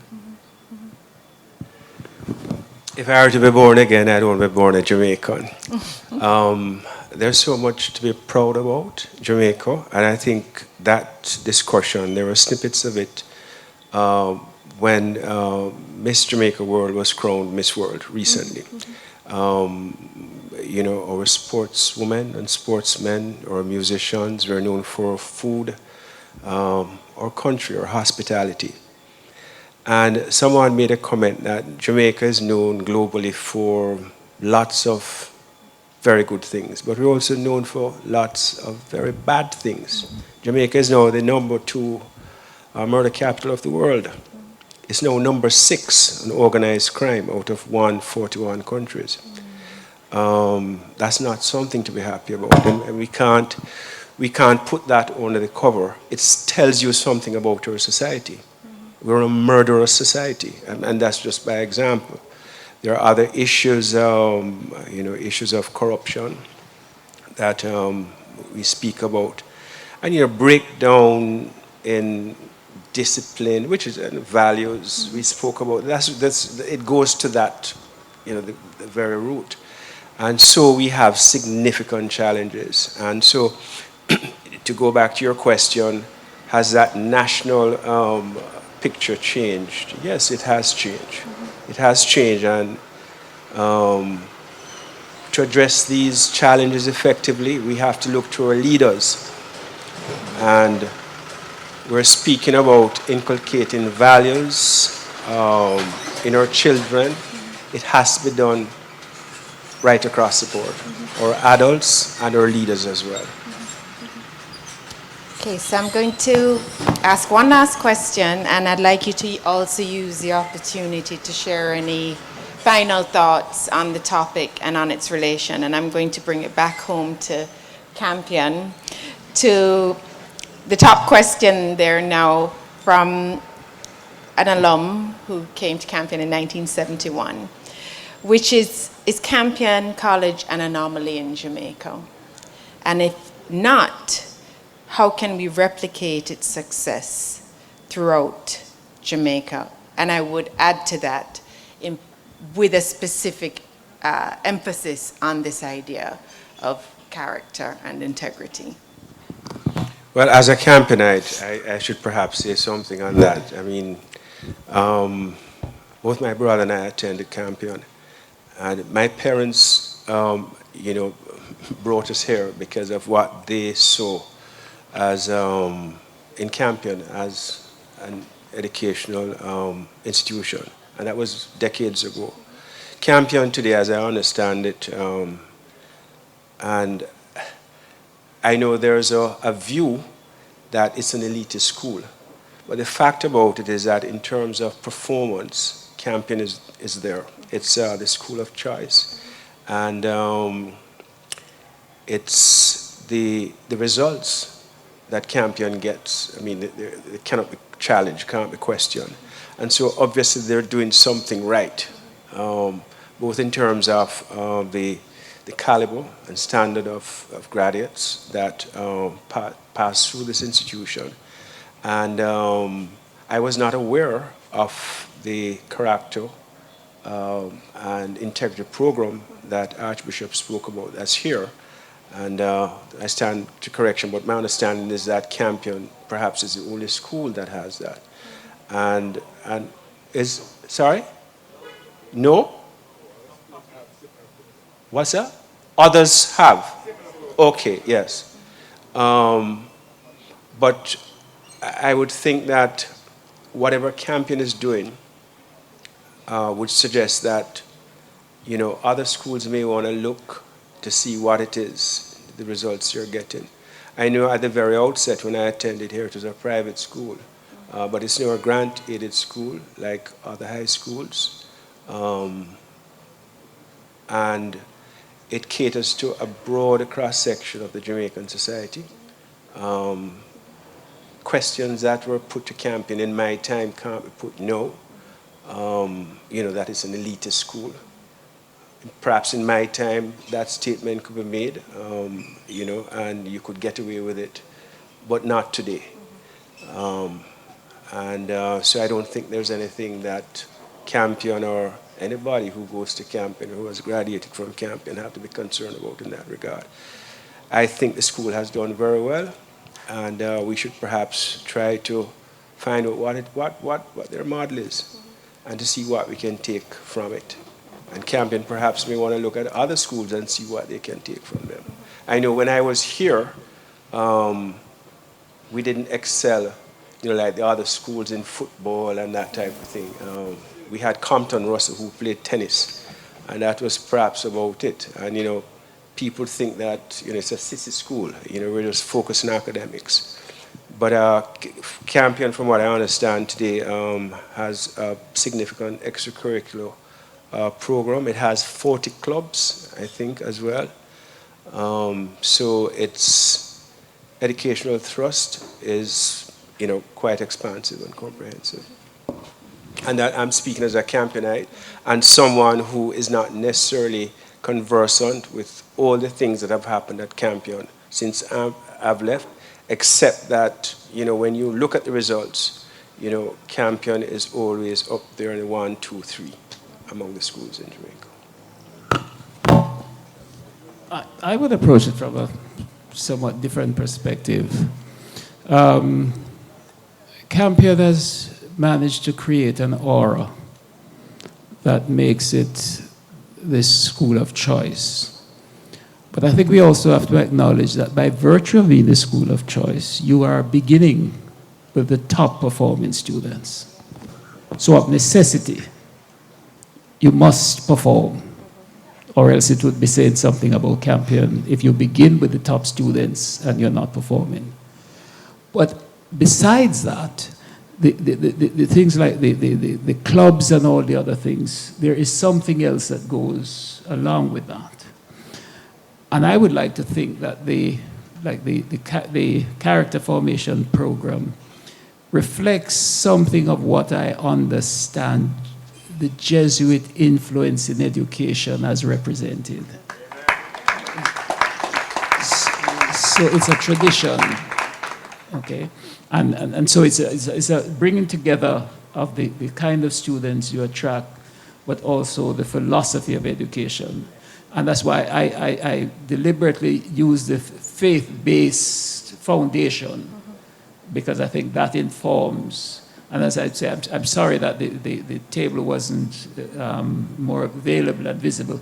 If I were to be born again, I'd want to be born a Jamaican. There's so much to be proud about Jamaica, and I think that discussion, there were snippets of it when Miss Jamaica World was crowned Miss World recently. You know, our sportswomen and sportsmen, our musicians, we're known for food, our country, our hospitality. And someone made a comment that Jamaica is known globally for lots of very good things, but we're also known for lots of very bad things. Jamaica is now the #2 murder capital of the world. It's now number 6 in organized crime out of 141 countries. That's not something to be happy about, and we can't put that under the cover. It tells you something about our society. We're a murderous society, and that's just by example. There are other issues, you know, issues of corruption that we speak about, and breakdown in discipline, which is values we spoke about. It goes to that, the very root, and so we have significant challenges. And so, to go back to your question, has that national picture changed? Yes, it has changed. It has changed, and to address these challenges effectively, we have to look to our leaders. And we're speaking about inculcating values in our children. It has to be done right across the board, our adults and our leaders as well. Okay, so I'm going to ask one last question, and I'd like you to also use the opportunity to share any final thoughts on the topic and on its relation. And I'm going to bring it back home to Campion, to the top question there now from an alum who came to Campion in 1971, which is Campion College an anomaly in Jamaica? And if not, how can we replicate its success throughout Jamaica? And I would add to that with a specific emphasis on this idea of character and integrity. Well, as a Campionite, I should perhaps say something on that. I mean, both my brother and I attended Campion, and my parents, brought us here because of what they saw as in Campion as an educational institution, and that was decades ago. Campion today, as I understand it, and I know there's a view that it's an elitist school, but the fact about it is that in terms of performance, Campion is there. It's the school of choice, and it's the results that Campion gets. I mean, it cannot be challenged, can't be questioned. And so obviously they're doing something right, both in terms of the caliber and standard of graduates that pass through this institution. And I was not aware of the character and integrity program that Archbishop spoke about that's here. And I stand to correction, but my understanding is that Campion perhaps is the only school that has that. And is, sorry? No? What's that? Others have. Okay, yes. But I would think that whatever Campion is doing would suggest that, you know, other schools may want to look to see what it is, the results you're getting. I know at the very outset when I attended here, it was a private school, but it's now a grant-aided school like other high schools. And it caters to a broad cross-section of the Jamaican society. Questions that were put to Campion in my time can't be put no. You know, that is an elitist school. Perhaps in my time, that statement could be made, you know, and you could get away with it, but not today. So I don't think there's anything that Campion or anybody who goes to Campion, who has graduated from Campion, have to be concerned about in that regard. I think the school has done very well, and we should perhaps try to find out what their model is, and to see what we can take from it. And Campion perhaps may want to look at other schools and see what they can take from them. I know when I was here, we didn't excel, you know, like the other schools in football and that type of thing. We had Compton Russell who played tennis, and that was perhaps about it. And, you know, people think that, you know, it's a sissy school, you know, we're just focused on academics. But Campion, from what I understand today, has a significant extracurricular program. It has 40 clubs, I think, as well. So its educational thrust is, you know, quite expansive and comprehensive. And that I'm speaking as a Campionite and someone who is not necessarily conversant with all the things that have happened at Campion since I've left, except that, you know, when you look at the results, you know, Campion is always up there in the 1, 2, 3 among the schools in Jamaica. I would approach it from a somewhat different perspective. Campion has managed to create an aura that makes it this school of choice. But I think we also have to acknowledge that by virtue of being the school of choice, you are beginning with the top performing students. So of necessity, you must perform, or else it would be saying something about Campion if you begin with the top students and you're not performing. But besides that, the things like the clubs and all the other things, there is something else that goes along with that. And I would like to think that the character formation program reflects something of what I understand the Jesuit influence in education as represented. So it's a tradition, okay? And so it's a bringing together of the kind of students you attract, but also the philosophy of education. And that's why I deliberately use the faith-based foundation, because I think that informs. And as I'd say, I'm sorry that the table wasn't more available and visible,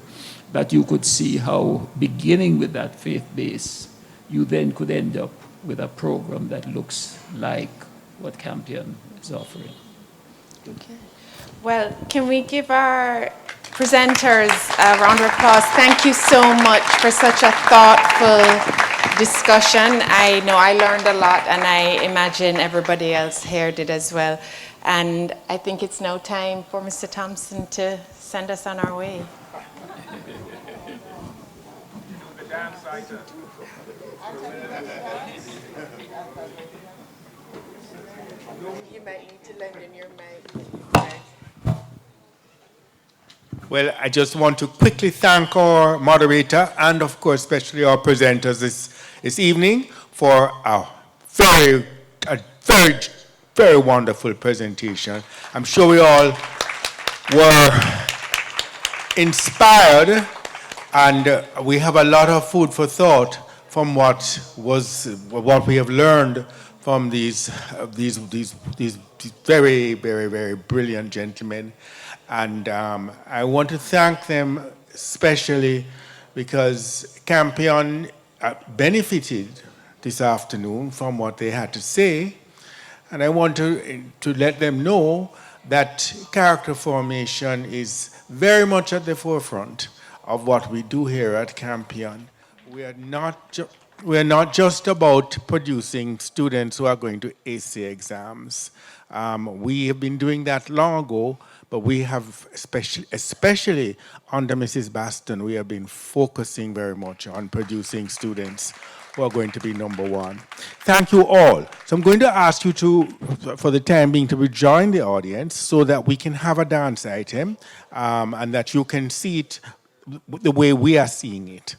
that you could see how beginning with that faith base, you then could end up with a program that looks like what Campion is offering. Okay. Well, can we give our presenters a round of applause? Thank you so much for such a thoughtful discussion. I know I learned a lot, and I imagine everybody else here did as well. And I think it's now time for Mr. Thompson to send us on our way. You might need to lend in your mic. Well, I just want to quickly thank our moderator and, of course, especially our presenters this evening for a very wonderful presentation. I'm sure we all were inspired And we have a lot of food for thought from what we have learned from these very, very, very brilliant gentlemen. And I want to thank them especially because Campion benefited this afternoon from what they had to say. And I want to let them know that character formation is very much at the forefront of what we do here at Campion. We are not just about producing students who are going to ace the exams. We have been doing that long ago, but we have, especially under Mrs. Baston, we have been focusing very much on producing students who are going to be number one. Thank you all. So I'm going to ask you to, for the time being, to rejoin the audience so that we can have a dance item and that you can see it the way we are seeing it.